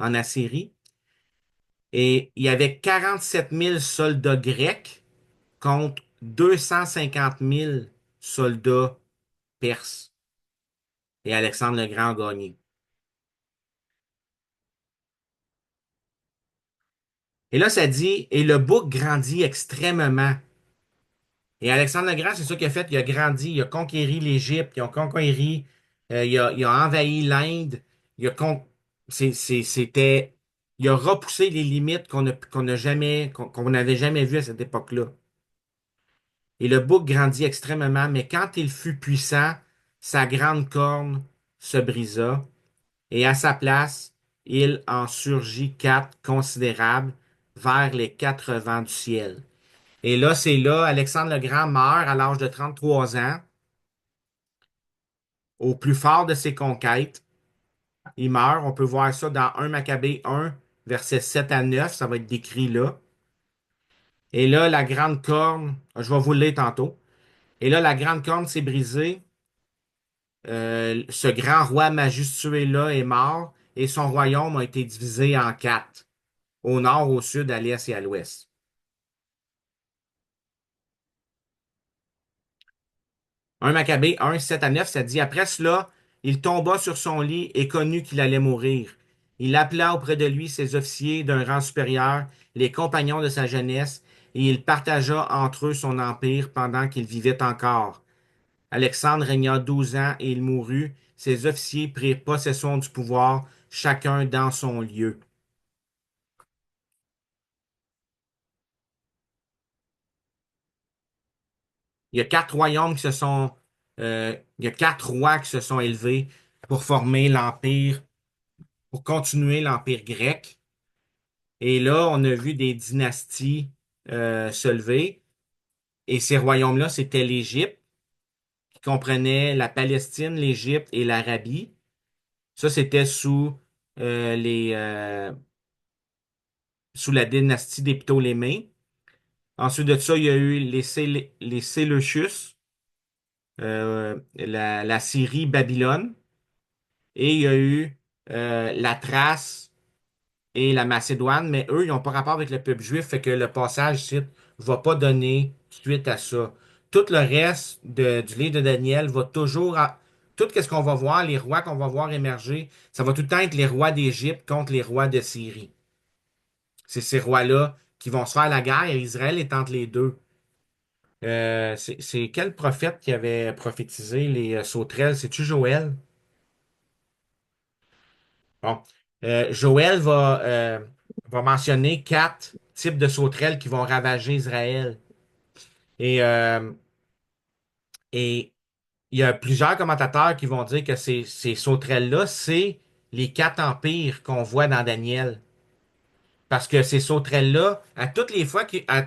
[SPEAKER 1] en Assyrie. Et il y avait 47 000 soldats grecs contre 250 000 soldats perses. Et Alexandre le Grand a gagné. Et là, ça dit, et le bouc grandit extrêmement. Et Alexandre le Grand, c'est ça qu'il a fait. Il a grandi, il a conquéri l'Égypte, il a conquéri, il a envahi l'Inde, il a c'était, il a repoussé les limites qu'on n'avait jamais vues à cette époque-là. Et le bouc grandit extrêmement, mais quand il fut puissant, sa grande corne se brisa, et à sa place, il en surgit quatre considérables vers les quatre vents du ciel. Et là, c'est là, Alexandre le Grand meurt à l'âge de 33 ans, au plus fort de ses conquêtes. Il meurt, on peut voir ça dans 1 Maccabée 1, versets 7 à 9, ça va être décrit là. Et là, la grande corne, je vais vous le lire tantôt. Et là, la grande corne s'est brisée. Ce grand roi majestueux-là est mort et son royaume a été divisé en quatre, au nord, au sud, à l'est et à l'ouest. 1 Maccabée 1, 7 à 9, ça dit, après cela, il tomba sur son lit et connut qu'il allait mourir. Il appela auprès de lui ses officiers d'un rang supérieur, les compagnons de sa jeunesse, et il partagea entre eux son empire pendant qu'il vivait encore. Alexandre régna 12 ans et il mourut. Ses officiers prirent possession du pouvoir, chacun dans son lieu. Il y a quatre royaumes qui se sont, il y a quatre rois qui se sont élevés pour former l'empire, pour continuer l'empire grec. Et là, on a vu des dynasties se lever. Et ces royaumes-là, c'était l'Égypte, qui comprenait la Palestine, l'Égypte et l'Arabie. Ça, c'était sous la dynastie des Ptolémées. Ensuite de ça, il y a eu les Séleucus, la Syrie, Babylone. Et il y a eu la Thrace et la Macédoine, mais eux, ils n'ont pas rapport avec le peuple juif, fait que le passage ici va pas donner suite à ça. Tout le reste du livre de Daniel va toujours tout ce qu'on va voir, les rois qu'on va voir émerger, ça va tout le temps être les rois d'Égypte contre les rois de Syrie. C'est ces rois-là qui vont se faire la guerre et Israël est entre les deux. C'est quel prophète qui avait prophétisé les sauterelles? C'est-tu Joël? Bon. Joël va mentionner quatre types de sauterelles qui vont ravager Israël. Et, euh, et il y a plusieurs commentateurs qui vont dire que ces sauterelles-là, c'est les quatre empires qu'on voit dans Daniel. Parce que ces sauterelles-là,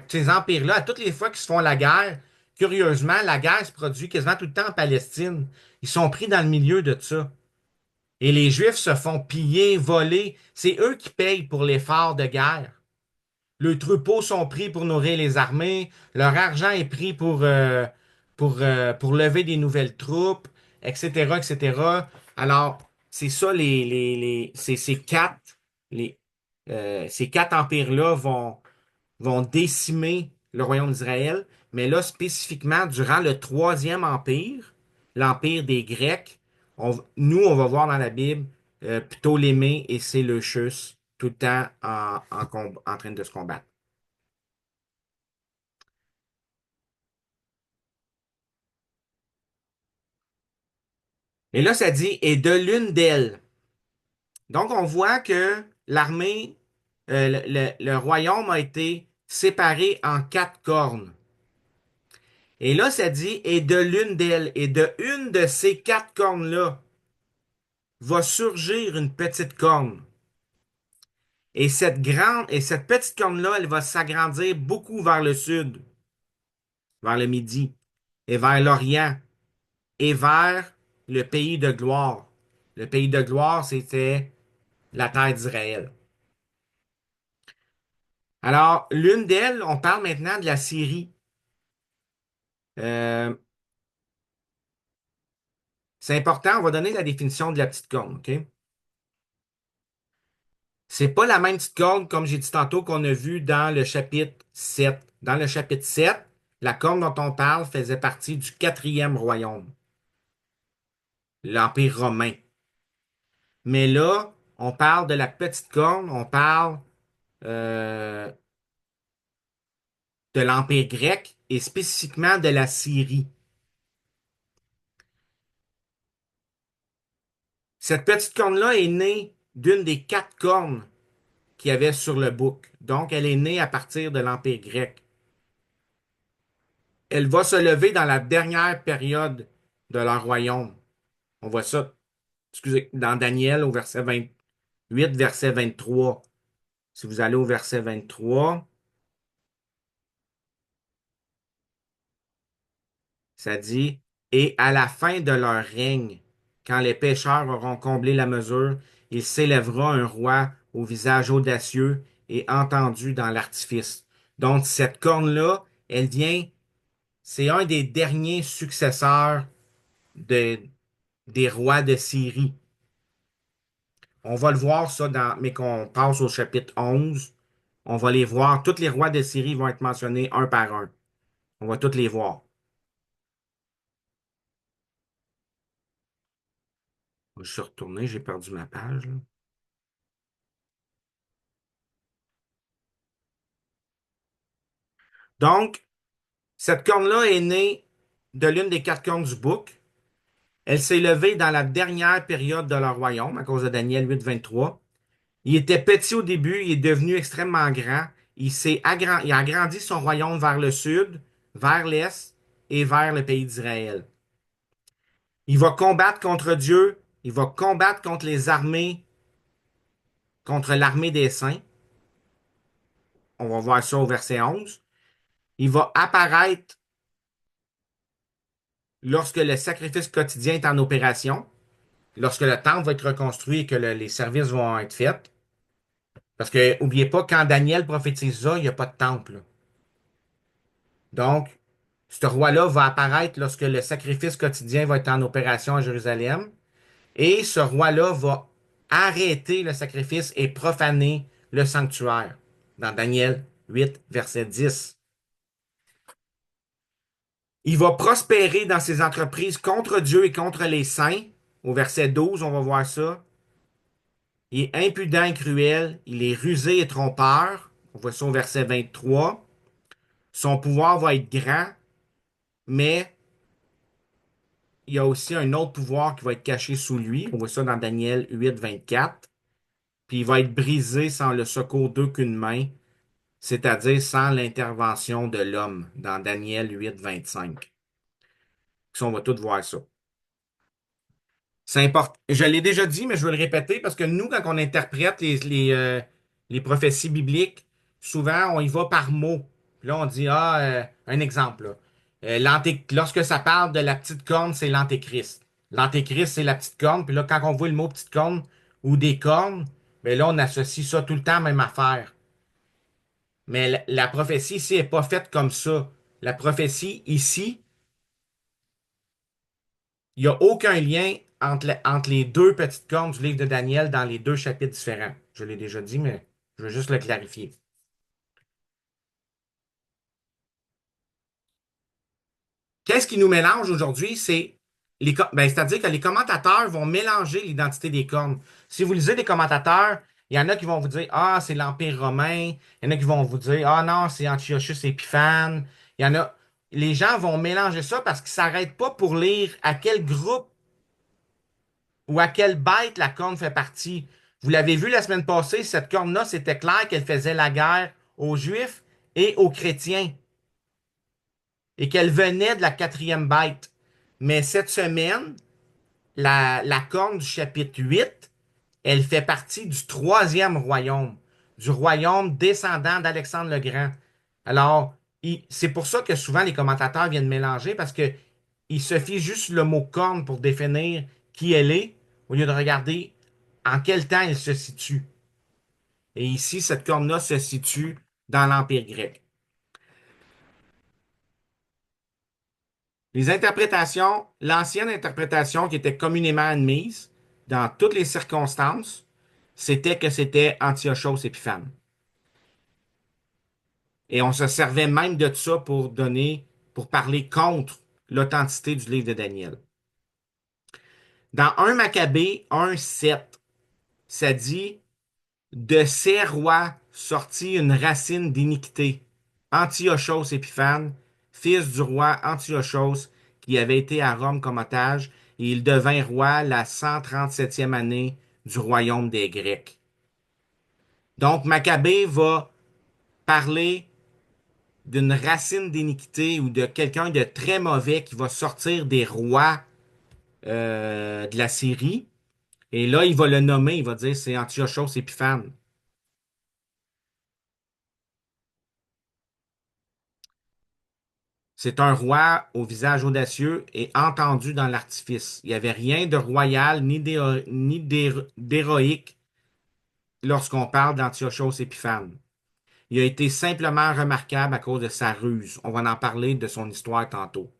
[SPEAKER 1] ces empires-là, à toutes les fois qu'ils se font la guerre, curieusement, la guerre se produit quasiment tout le temps en Palestine. Ils sont pris dans le milieu de ça. Et les Juifs se font piller, voler. C'est eux qui payent pour l'effort de guerre. Le troupeau sont pris pour nourrir les armées. Leur argent est pris pour lever des nouvelles troupes, etc., etc. Alors, c'est ça, les, ces quatre empires-là vont décimer le royaume d'Israël. Mais là, spécifiquement, durant le troisième empire, l'empire des Grecs, nous, on va voir dans la Bible Ptolémée et Séleucus tout le temps en train de se combattre. Et là, ça dit, et de l'une d'elles. Donc, on voit que l'armée, le royaume a été séparé en quatre cornes. Et là, ça dit, et de l'une d'elles, et de une de ces quatre cornes-là, va surgir une petite corne. Et cette petite corne-là, elle va s'agrandir beaucoup vers le sud, vers le midi, et vers l'orient, et vers le pays de gloire. Le pays de gloire, c'était la terre d'Israël. Alors, l'une d'elles, on parle maintenant de la Syrie. Euh, c'est important, on va donner la définition de la petite corne, OK? C'est pas la même petite corne, comme j'ai dit tantôt, qu'on a vu dans le chapitre 7. Dans le chapitre 7, la corne dont on parle faisait partie du quatrième royaume, l'Empire romain. Mais là, on parle de la petite corne, on parle euh, de l'Empire grec et spécifiquement de la Syrie. Cette petite corne-là est née d'une des quatre cornes qu'il y avait sur le bouc. Donc, elle est née à partir de l'Empire grec. Elle va se lever dans la dernière période de leur royaume. On voit ça, excusez, dans Daniel au verset 28, verset 23. Si vous allez au verset 23, ça dit, et à la fin de leur règne, quand les pécheurs auront comblé la mesure, il s'élèvera un roi au visage audacieux et entendu dans l'artifice. Donc, cette corne-là, elle vient, c'est un des derniers successeurs de, des rois de Syrie. On va le voir ça mais qu'on passe au chapitre 11. On va les voir. Tous les rois de Syrie vont être mentionnés un par un. On va tous les voir. Je suis retourné, j'ai perdu ma page, là. Donc, cette corne-là est née de l'une des quatre cornes du bouc. Elle s'est levée dans la dernière période de leur royaume, à cause de Daniel 8, 23. Il était petit au début, il est devenu extrêmement grand. Il a agrandi son royaume vers le sud, vers l'est et vers le pays d'Israël. Il va combattre contre Dieu, il va combattre contre les armées, contre l'armée des saints. On va voir ça au verset 11. Il va apparaître lorsque le sacrifice quotidien est en opération, lorsque le temple va être reconstruit et que les services vont être faits. Parce que, n'oubliez pas, quand Daniel prophétise ça, il n'y a pas de temple. Donc, ce roi-là va apparaître lorsque le sacrifice quotidien va être en opération à Jérusalem. Et ce roi-là va arrêter le sacrifice et profaner le sanctuaire. Dans Daniel 8, verset 10. Il va prospérer dans ses entreprises contre Dieu et contre les saints. Au verset 12, on va voir ça. Il est impudent et cruel. Il est rusé et trompeur. On voit ça au verset 23. Son pouvoir va être grand, mais il y a aussi un autre pouvoir qui va être caché sous lui. On voit ça dans Daniel 8, 24. Puis il va être brisé sans le secours d'aucune main, c'est-à-dire sans l'intervention de l'homme, dans Daniel 8, 25. Ça, on va tout voir ça. C'est important. Je l'ai déjà dit, mais je veux le répéter parce que nous, quand on interprète les prophéties bibliques, souvent, on y va par mots. Puis là, on dit, un exemple, là. Lorsque ça parle de la petite corne, c'est l'antéchrist. L'antéchrist, c'est la petite corne. Puis là, quand on voit le mot petite corne ou des cornes, ben là, on associe ça tout le temps à la même affaire. Mais la prophétie ici n'est pas faite comme ça. La prophétie ici, il n'y a aucun lien entre les deux petites cornes du livre de Daniel dans les deux chapitres différents. Je l'ai déjà dit, mais je veux juste le clarifier. Qu'est-ce qui nous mélange aujourd'hui? C'est-à-dire que les commentateurs vont mélanger l'identité des cornes. Si vous lisez des commentateurs, il y en a qui vont vous dire, ah, c'est l'Empire romain. Il y en a qui vont vous dire, ah non, c'est Antiochus Épiphane. Il y en a. Les gens vont mélanger ça parce qu'ils ne s'arrêtent pas pour lire à quel groupe ou à quelle bête la corne fait partie. Vous l'avez vu la semaine passée, cette corne-là, c'était clair qu'elle faisait la guerre aux Juifs et aux chrétiens et qu'elle venait de la quatrième bête. Mais cette semaine, la corne du chapitre 8, elle fait partie du troisième royaume, du royaume descendant d'Alexandre le Grand. Alors, c'est pour ça que souvent les commentateurs viennent mélanger parce que il se fie juste le mot corne pour définir qui elle est, au lieu de regarder en quel temps elle se situe. Et ici, cette corne-là se situe dans l'Empire grec. Les interprétations, l'ancienne interprétation qui était communément admise dans toutes les circonstances, c'était que c'était Antiochos Épiphane. Et on se servait même de ça pour parler contre l'authenticité du livre de Daniel. Dans 1 Maccabée 1,7, ça dit de ces rois sortit une racine d'iniquité, Antiochos Épiphane, fils du roi Antiochos, qui avait été à Rome comme otage, et il devint roi la 137e année du royaume des Grecs. Donc, Maccabée va parler d'une racine d'iniquité ou de quelqu'un de très mauvais qui va sortir des rois de la Syrie. Et là, il va le nommer, il va dire c'est Antiochos Épiphane. C'est un roi au visage audacieux et entendu dans l'artifice. Il n'y avait rien de royal ni d'héroïque lorsqu'on parle d'Antiochos Épiphane. Il a été simplement remarquable à cause de sa ruse. On va en parler de son histoire tantôt.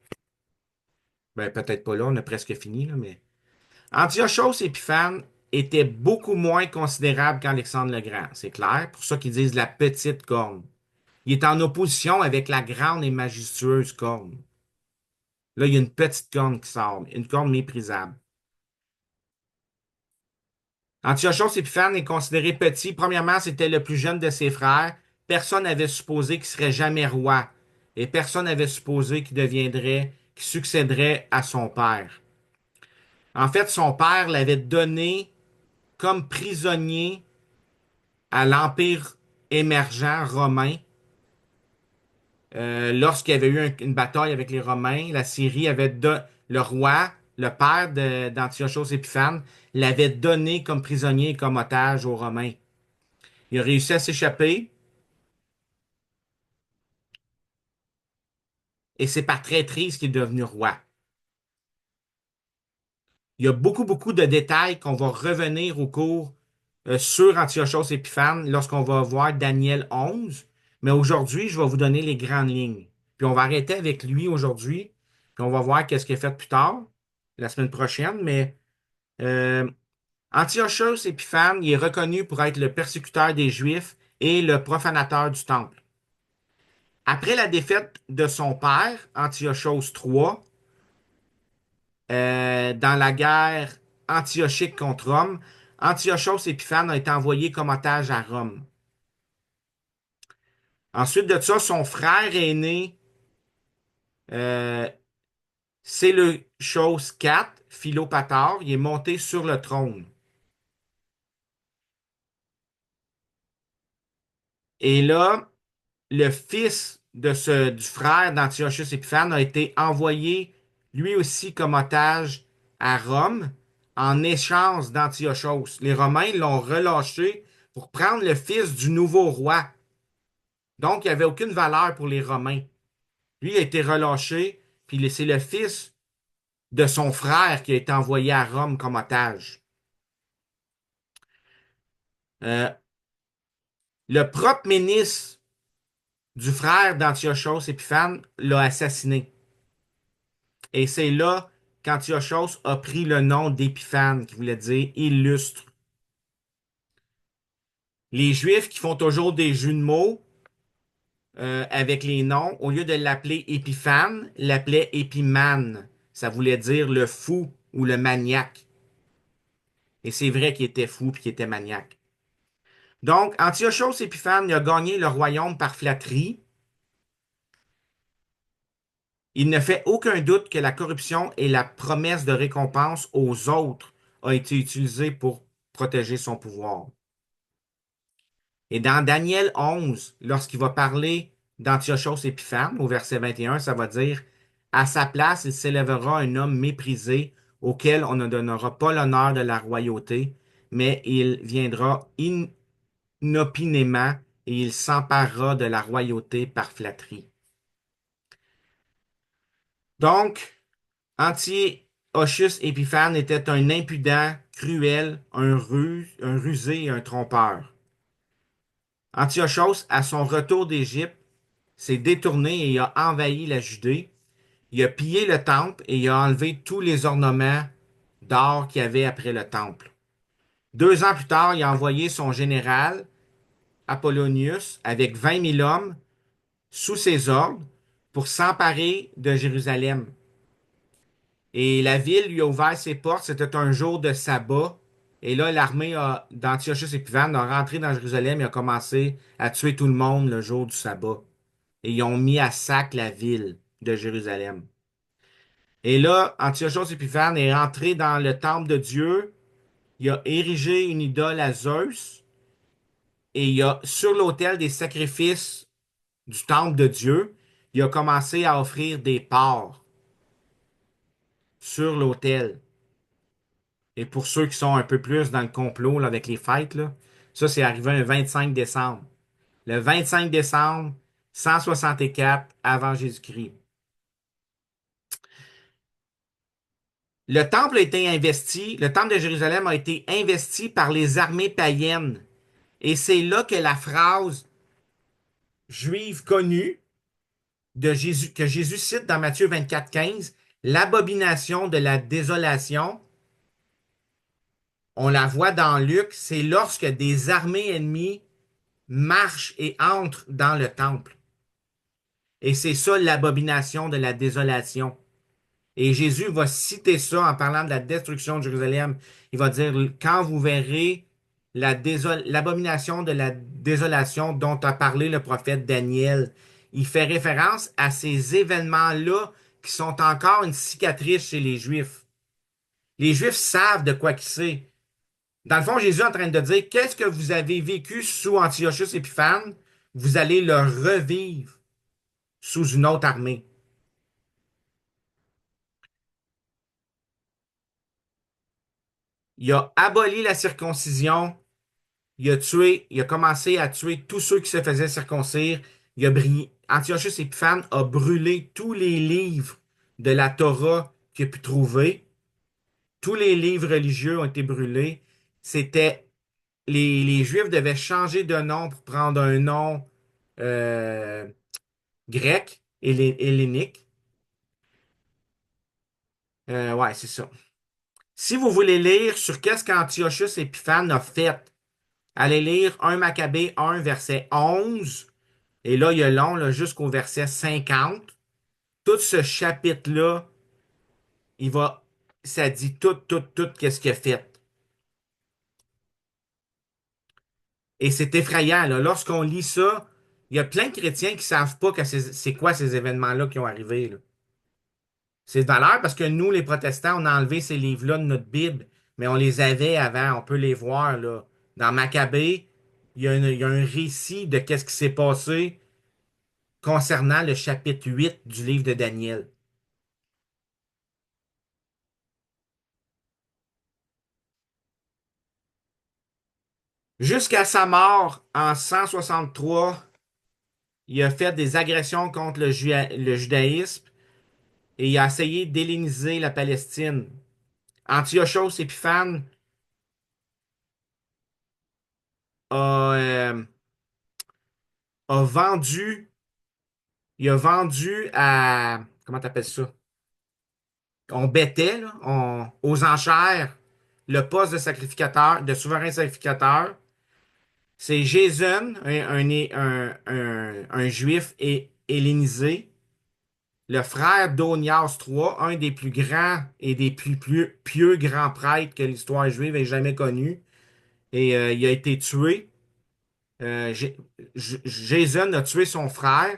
[SPEAKER 1] Ben, peut-être pas là, on a presque fini, là, mais. Antiochos Épiphane était beaucoup moins considérable qu'Alexandre le Grand, c'est clair, pour ça qu'ils disent la petite corne. Il est en opposition avec la grande et majestueuse corne. Là, il y a une petite corne qui sort, une corne méprisable. Antiochos Épiphane est considéré petit. Premièrement, c'était le plus jeune de ses frères. Personne n'avait supposé qu'il serait jamais roi. Et personne n'avait supposé qu'il succéderait à son père. En fait, son père l'avait donné comme prisonnier à l'Empire émergent romain. Lorsqu'il y avait eu une bataille avec les Romains, la Syrie le roi, le père d'Antiochos Épiphanes, l'avait donné comme prisonnier et comme otage aux Romains. Il a réussi à s'échapper et c'est par traîtrise qu'il est devenu roi. Il y a beaucoup, beaucoup de détails qu'on va revenir au cours sur Antiochos Épiphanes lorsqu'on va voir Daniel 11. Mais aujourd'hui, je vais vous donner les grandes lignes. Puis on va arrêter avec lui aujourd'hui. Puis on va voir qu'est-ce qu'il a fait plus tard, la semaine prochaine. Mais euh, Antiochos Épiphane, il est reconnu pour être le persécuteur des Juifs et le profanateur du temple. Après la défaite de son père, Antiochos III, dans la guerre antiochique contre Rome, Antiochos Épiphane a été envoyé comme otage à Rome. Ensuite de ça, son frère aîné, euh, Séleucos IV, Philopator, il est monté sur le trône. Et là, le fils du frère d'Antiochus Épiphane a été envoyé lui aussi comme otage à Rome en échange d'Antiochos. Les Romains l'ont relâché pour prendre le fils du nouveau roi. Donc, il n'y avait aucune valeur pour les Romains. Lui a été relâché, puis c'est le fils de son frère qui a été envoyé à Rome comme otage. Euh, le propre ministre du frère d'Antiochos Épiphane l'a assassiné. Et c'est là qu'Antiochos a pris le nom d'Épiphane, qui voulait dire illustre. Les Juifs qui font toujours des jeux de mots avec les noms, au lieu de l'appeler Épiphane, l'appelaient Épimane. Ça voulait dire le fou ou le maniaque. Et c'est vrai qu'il était fou et qu'il était maniaque. Donc, Antiochos Épiphane a gagné le royaume par flatterie. Il ne fait aucun doute que la corruption et la promesse de récompense aux autres a été utilisé pour protéger son pouvoir. Et dans Daniel 11, lorsqu'il va parler d'Antiochos Épiphane, au verset 21, ça va dire, à sa place, il s'élèvera un homme méprisé auquel on ne donnera pas l'honneur de la royauté, mais il viendra inopinément et il s'emparera de la royauté par flatterie. Donc, Antiochus Épiphane était un impudent, cruel, un rusé et un trompeur. Antiochos, à son retour d'Égypte, s'est détourné et a envahi la Judée. Il a pillé le temple et il a enlevé tous les ornements d'or qu'il y avait après le temple. 2 ans plus tard, il a envoyé son général, Apollonius, avec 20 000 hommes sous ses ordres pour s'emparer de Jérusalem. Et la ville lui a ouvert ses portes. C'était un jour de sabbat. Et là, d'Antiochus Épiphanes a rentré dans Jérusalem et a commencé à tuer tout le monde le jour du sabbat. Et ils ont mis à sac la ville de Jérusalem. Et là, Antiochos Épiphanes est rentré dans le temple de Dieu. Il a érigé une idole à Zeus. Et il a, sur l'autel des sacrifices du temple de Dieu, il a commencé à offrir des porcs sur l'autel. Et pour ceux qui sont un peu plus dans le complot là, avec les fêtes, là, ça, c'est arrivé un 25 décembre. Le 25 décembre 164 avant Jésus-Christ. Le temple de Jérusalem a été investi par les armées païennes. Et c'est là que la phrase juive connue que Jésus cite dans Matthieu 24, 15, l'abomination de la désolation, on la voit dans Luc, c'est lorsque des armées ennemies marchent et entrent dans le temple. Et c'est ça l'abomination de la désolation. Et Jésus va citer ça en parlant de la destruction de Jérusalem. Il va dire, quand vous verrez l'abomination de la désolation dont a parlé le prophète Daniel, il fait référence à ces événements-là qui sont encore une cicatrice chez les Juifs. Les Juifs savent de quoi c'est. Dans le fond, Jésus est en train de dire, qu'est-ce que vous avez vécu sous Antiochus Épiphane? Vous allez le revivre sous une autre armée. Il a aboli la circoncision. Il a commencé à tuer tous ceux qui se faisaient circoncire. Antiochus Épiphanes a brûlé tous les livres de la Torah qu'il a pu trouver. Tous les livres religieux ont été brûlés. C'était, les Juifs devaient changer de nom pour prendre un nom euh, grec, hellénique. Ouais, c'est ça. Si vous voulez lire sur qu'est-ce qu'Antiochus Épiphanes a fait, allez lire 1 Maccabée 1, verset 11. Et là, il y a long, là, jusqu'au verset 50. Tout ce chapitre-là, il va, ça dit tout, qu'est-ce qu'il a fait. Et c'est effrayant, là. Lorsqu'on lit ça, il y a plein de chrétiens qui savent pas que c'est quoi ces événements-là qui ont arrivé, là. C'est de valeur parce que nous, les protestants, on a enlevé ces livres-là de notre Bible, mais on les avait avant, on peut les voir, là. Dans Maccabée, il y a un récit de qu'est-ce qui s'est passé concernant le chapitre 8 du livre de Daniel. Jusqu'à sa mort en 163, il a fait des agressions contre le judaïsme et il a essayé d'helléniser la Palestine. Antiochos Épiphanes a, euh, a vendu, il a vendu à, comment t'appelles ça? On bêtait, là, aux enchères, le poste de sacrificateur, de souverain sacrificateur. C'est Jason, un juif hellénisé, le frère d'Onias III, un des plus grands et des plus pieux grands prêtres que l'histoire juive ait jamais connu. Et il a été tué. Jason a tué son frère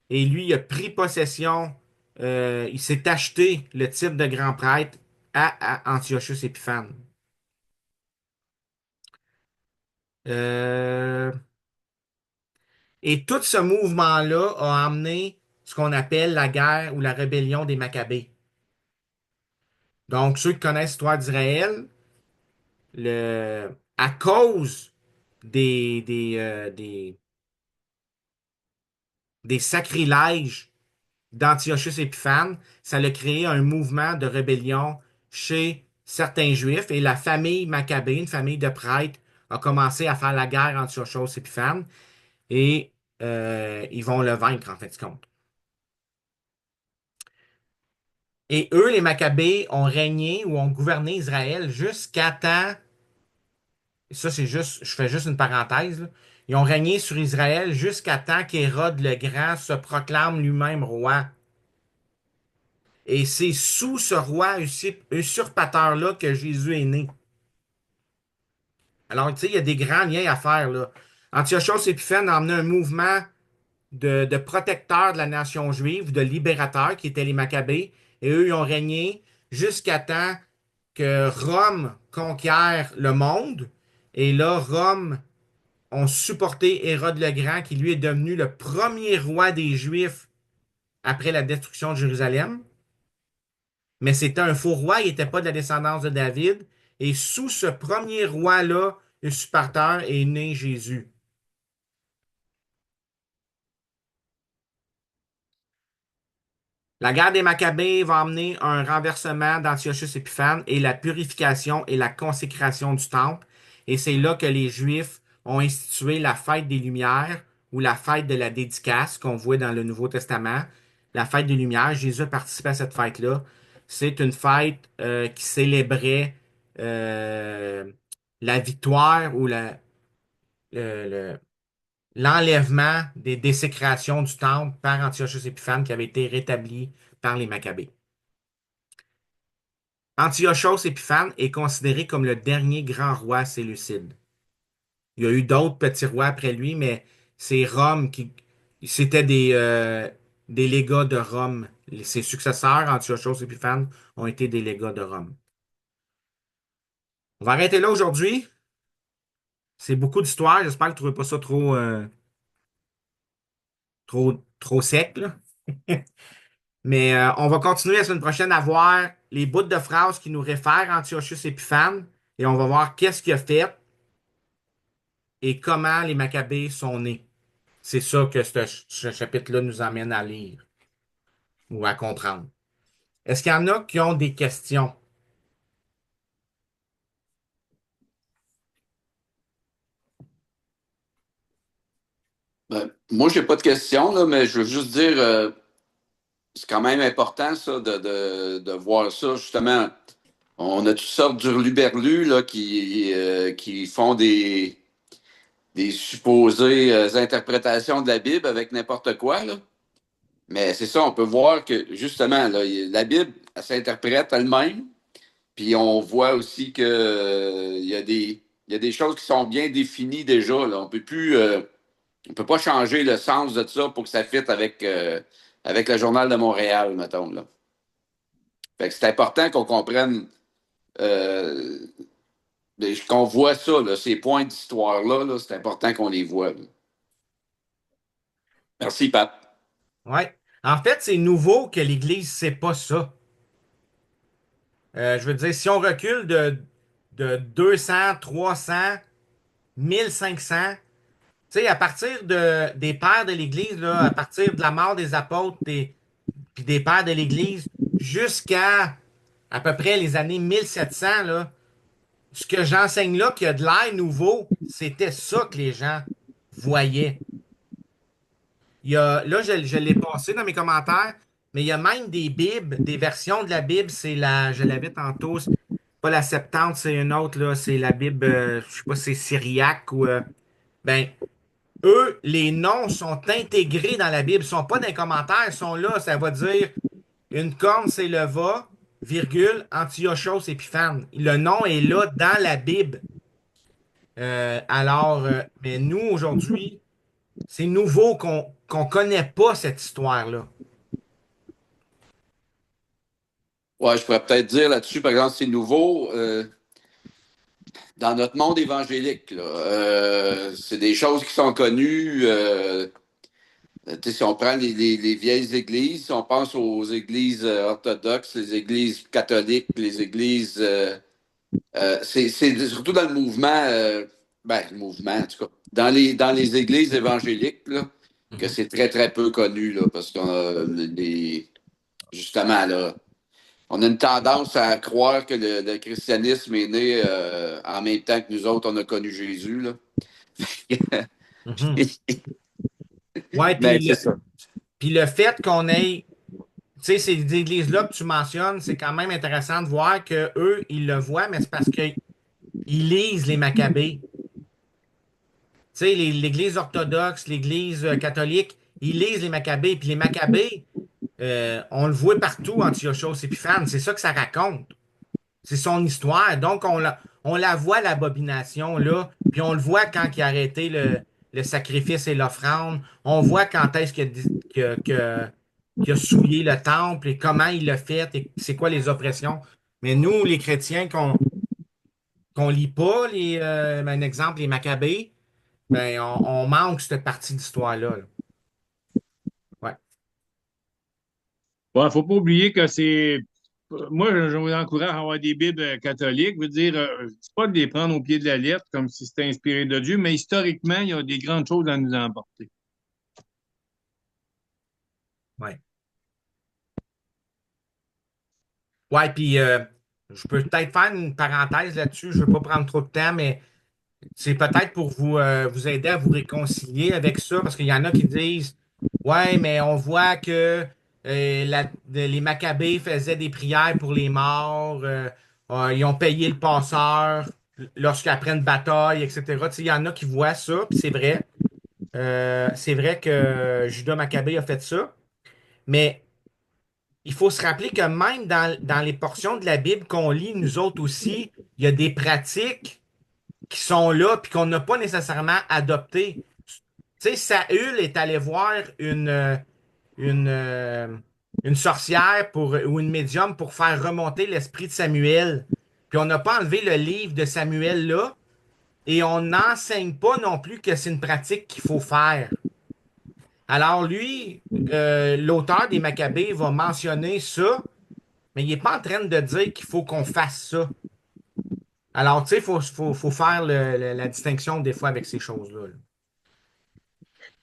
[SPEAKER 1] et lui, il a pris possession. Il s'est acheté le titre de grand prêtre à Antiochus Épiphanes. Euh, et tout ce mouvement-là a amené ce qu'on appelle la guerre ou la rébellion des Maccabées. Donc, ceux qui connaissent l'histoire d'Israël, à cause des sacrilèges d'Antiochus Épiphanes, ça a créé un mouvement de rébellion chez certains Juifs et la famille Maccabée, une famille de prêtres, a commencé à faire la guerre Antiochos Épiphanes et ils vont le vaincre en fait de compte. Et eux, les Maccabées, ont régné ou ont gouverné Israël jusqu'à temps, ça c'est juste, je fais juste une parenthèse, là. Ils ont régné sur Israël jusqu'à temps qu'Hérode le Grand se proclame lui-même roi. Et c'est sous ce roi usurpateur-là que Jésus est né. Alors, tu sais, il y a des grands liens à faire, là. Antiochos Épiphanes a emmené un mouvement de protecteurs de la nation juive, de libérateurs, qui étaient les Maccabées, et eux, ils ont régné jusqu'à temps que Rome conquiert le monde. Et là, Rome ont supporté Hérode le Grand, qui lui est devenu le premier roi des Juifs après la destruction de Jérusalem. Mais c'était un faux roi, il n'était pas de la descendance de David. Et sous ce premier roi-là, usurpateur, est né Jésus. La guerre des Maccabées va amener un renversement d'Antiochus Épiphanes et la purification et la consécration du temple. Et c'est là que les Juifs ont institué la fête des Lumières ou la fête de la dédicace qu'on voit dans le Nouveau Testament. La fête des Lumières, Jésus a participé à cette fête-là. C'est une fête qui célébrait euh, la victoire ou le- le- l'enlèvement des désécrations du temple par Antiochus Épiphanes qui avait été rétabli par les Maccabées. Antiochos Épiphanes est considéré comme le dernier grand roi séleucide. Il y a eu d'autres petits rois après lui, mais c'est Rome qui. C'était des légats de Rome. Ses successeurs, Antiochos Épiphanes, ont été des légats de Rome. On va arrêter là aujourd'hui. C'est beaucoup d'histoire. J'espère que vous ne trouvez pas ça trop sec, là. Mais on va continuer la semaine prochaine à voir les bouts de phrases qui nous réfèrent à Antiochus Épiphanes et on va voir qu'est-ce qu'il a fait et comment les Maccabées sont nés. C'est ça que ce chapitre-là nous amène à lire ou à comprendre. Est-ce qu'il y en a qui ont des questions?
[SPEAKER 2] Ben, moi, j'ai pas de questions, là, mais je veux juste dire, c'est quand même important, ça, de voir ça. Justement, on a toutes sortes d'hurluberlus là, qui font des supposées interprétations de la Bible avec n'importe quoi, là. Mais c'est ça, on peut voir que, justement, là, la Bible, elle s'interprète elle-même. Puis on voit aussi que, il y a des choses qui sont bien définies déjà, là. On peut pas changer le sens de ça pour que ça fitte avec le Journal de Montréal, mettons, là. Fait que c'est important qu'on comprenne, euh, qu'on voit ça, là, ces points d'histoire-là, là, c'est important qu'on les voit, là. Merci, Pat.
[SPEAKER 1] Ouais. En fait, c'est nouveau que l'Église ne sait pas ça. Je veux dire, si on recule de 200, 300, 1500, tu sais, à partir des pères de l'Église, là, à partir de la mort des apôtres, puis des pères de l'Église, jusqu'à à peu près les années 1700, là, ce que j'enseigne là, qu'il y a de l'air nouveau, c'était ça que les gens voyaient. Là, je l'ai passé dans mes commentaires, mais il y a même des Bibles, des versions de la Bible, je l'avais tantôt, c'est pas la Septante, c'est une autre, là, c'est la Bible, je sais pas si c'est syriaque ou, ben, eux, les noms sont intégrés dans la Bible, ils sont pas dans les commentaires, ils sont là, ça va dire une corne s'éleva, virgule, Antiochos Épiphanes. Le nom est là dans la Bible. Mais nous, aujourd'hui, c'est nouveau qu'on connaît pas cette histoire-là.
[SPEAKER 2] Ouais, je pourrais peut-être dire là-dessus, par exemple, c'est nouveau. dans notre monde évangélique, là. C'est des choses qui sont connues. Si on prend les vieilles églises, si on pense aux églises orthodoxes, les églises catholiques, les églises... c'est surtout dans le mouvement, le mouvement, en tout cas, dans les églises évangéliques, là, que
[SPEAKER 1] Mhm.
[SPEAKER 2] c'est très, très peu connu, là, parce qu'on a justement, là, on a une tendance à croire que le christianisme est né en même temps que nous autres, on a connu Jésus, là.
[SPEAKER 1] Mhm. Ouais,
[SPEAKER 2] Mais c'est ça.
[SPEAKER 1] puis le fait qu'on ait, tu sais, ces églises-là que tu mentionnes, c'est quand même intéressant de voir que eux, ils le voient, mais c'est parce qu'ils lisent les Maccabées. Tu sais, l'Église orthodoxe, l'Église catholique, ils lisent les Maccabées. Puis les Maccabées, on le voit partout, Antiochos Épiphanes. C'est ça que ça raconte. C'est son histoire. Donc, on la voit, l'abomination, là. Puis on le voit quand il a arrêté le sacrifice et l'offrande. On voit quand est-ce qu'il a souillé le temple et comment il l'a fait et c'est quoi les oppressions. Mais nous, les chrétiens, qu'on lit pas, un exemple, les Maccabées, ben, on manque cette partie d'histoire-là, là. Ouais.
[SPEAKER 3] Bon, faut pas oublier que c'est. Moi, je vous encourage à avoir des Bibles catholiques. Je veux dire, c'est pas de les prendre au pied de la lettre comme si c'était inspiré de Dieu, mais historiquement, il y a des grandes choses à nous emporter.
[SPEAKER 1] Ouais. Ouais, puis je peux peut-être faire une parenthèse là-dessus. Je ne veux pas prendre trop de temps, mais c'est peut-être pour vous aider à vous réconcilier avec ça, parce qu'il y en a qui disent, ouais, mais on voit que les Maccabées faisaient des prières pour les morts, ils ont payé le passeur lorsqu'après une bataille, etc. Tu sais, il y en a qui voient ça, puis c'est vrai. C'est vrai que Judas Maccabée a fait ça, mais il faut se rappeler que même dans les portions de la Bible qu'on lit, nous autres aussi, il y a des pratiques qui sont là puis qu'on n'a pas nécessairement adoptées. Tu sais, Saül est allé voir une, euh, une sorcière ou une médium pour faire remonter l'esprit de Samuel. Puis on n'a pas enlevé le livre de Samuel là et on n'enseigne pas non plus que c'est une pratique qu'il faut faire. Alors lui, l'auteur des Maccabées va mentionner ça, mais il n'est pas en train de dire qu'il faut qu'on fasse ça. Alors, tu sais, il faut faire la distinction des fois avec ces choses-là, là.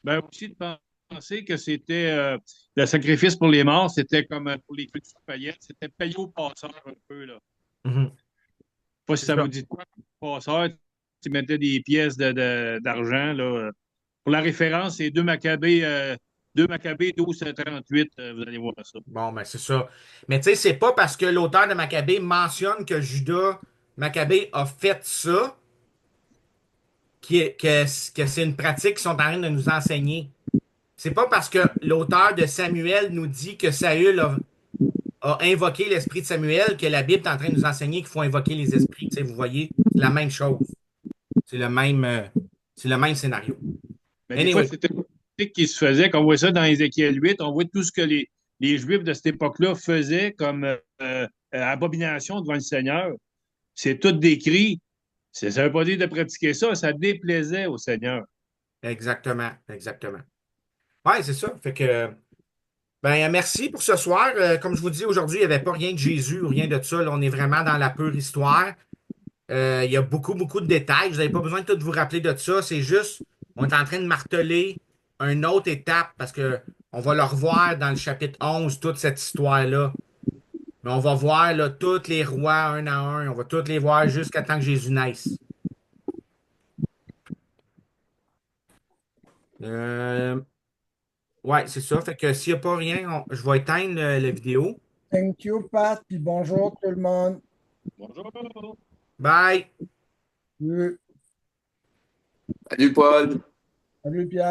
[SPEAKER 3] Ben, aussi de penser que c'était le sacrifice pour les morts, c'était comme pour les cultures païennes, c'était payé au passeur un peu, là.
[SPEAKER 1] Mhm.
[SPEAKER 3] Pas si
[SPEAKER 1] C'est
[SPEAKER 3] ça vous
[SPEAKER 1] ça.
[SPEAKER 3] dit de quoi, le passeur, tu mettais des pièces d'argent, là. Pour la référence, c'est 2 Maccabées 12-38, vous allez voir ça.
[SPEAKER 1] Bon, ben c'est ça. Mais tu sais, c'est pas parce que l'auteur de Maccabée mentionne que Judas Maccabée a fait ça que c'est une pratique qu'ils sont en train de nous enseigner. C'est pas parce que l'auteur de Samuel nous dit que Saül a invoqué l'esprit de Samuel que la Bible est en train de nous enseigner qu'il faut invoquer les esprits. Tu sais, vous voyez, c'est la même chose. C'est le même scénario.
[SPEAKER 3] Mais des fois,
[SPEAKER 1] Anyway.
[SPEAKER 3] c'était une pratique qui se faisait, qu'on voit ça dans Ézéchiel 8, on voit tout ce que les Juifs de cette époque-là faisaient comme abomination devant le Seigneur. C'est tout décrit. Ça ne veut pas dire de pratiquer ça, ça déplaisait au Seigneur.
[SPEAKER 1] Exactement, exactement. Ouais, c'est ça. Fait que, ben, merci pour ce soir. Comme je vous dis, aujourd'hui, il n'y avait pas rien de Jésus ou rien de ça, là. On est vraiment dans la pure histoire. Il y a beaucoup, beaucoup de détails. Vous n'avez pas besoin de tout vous rappeler de ça. C'est juste, on est en train de marteler une autre étape parce que on va le revoir dans le chapitre 11 toute cette histoire-là. Mais on va voir là, tous les rois un à un. On va tous les voir jusqu'à temps que Jésus naisse. Euh, ouais, c'est ça. Fait que s'il n'y a pas rien, je vais éteindre la vidéo.
[SPEAKER 4] Thank you, Pat, puis bonjour tout le monde.
[SPEAKER 3] Bonjour.
[SPEAKER 1] Bye!
[SPEAKER 4] Euh,
[SPEAKER 2] Salut, Paul.
[SPEAKER 4] Salut, Pierre.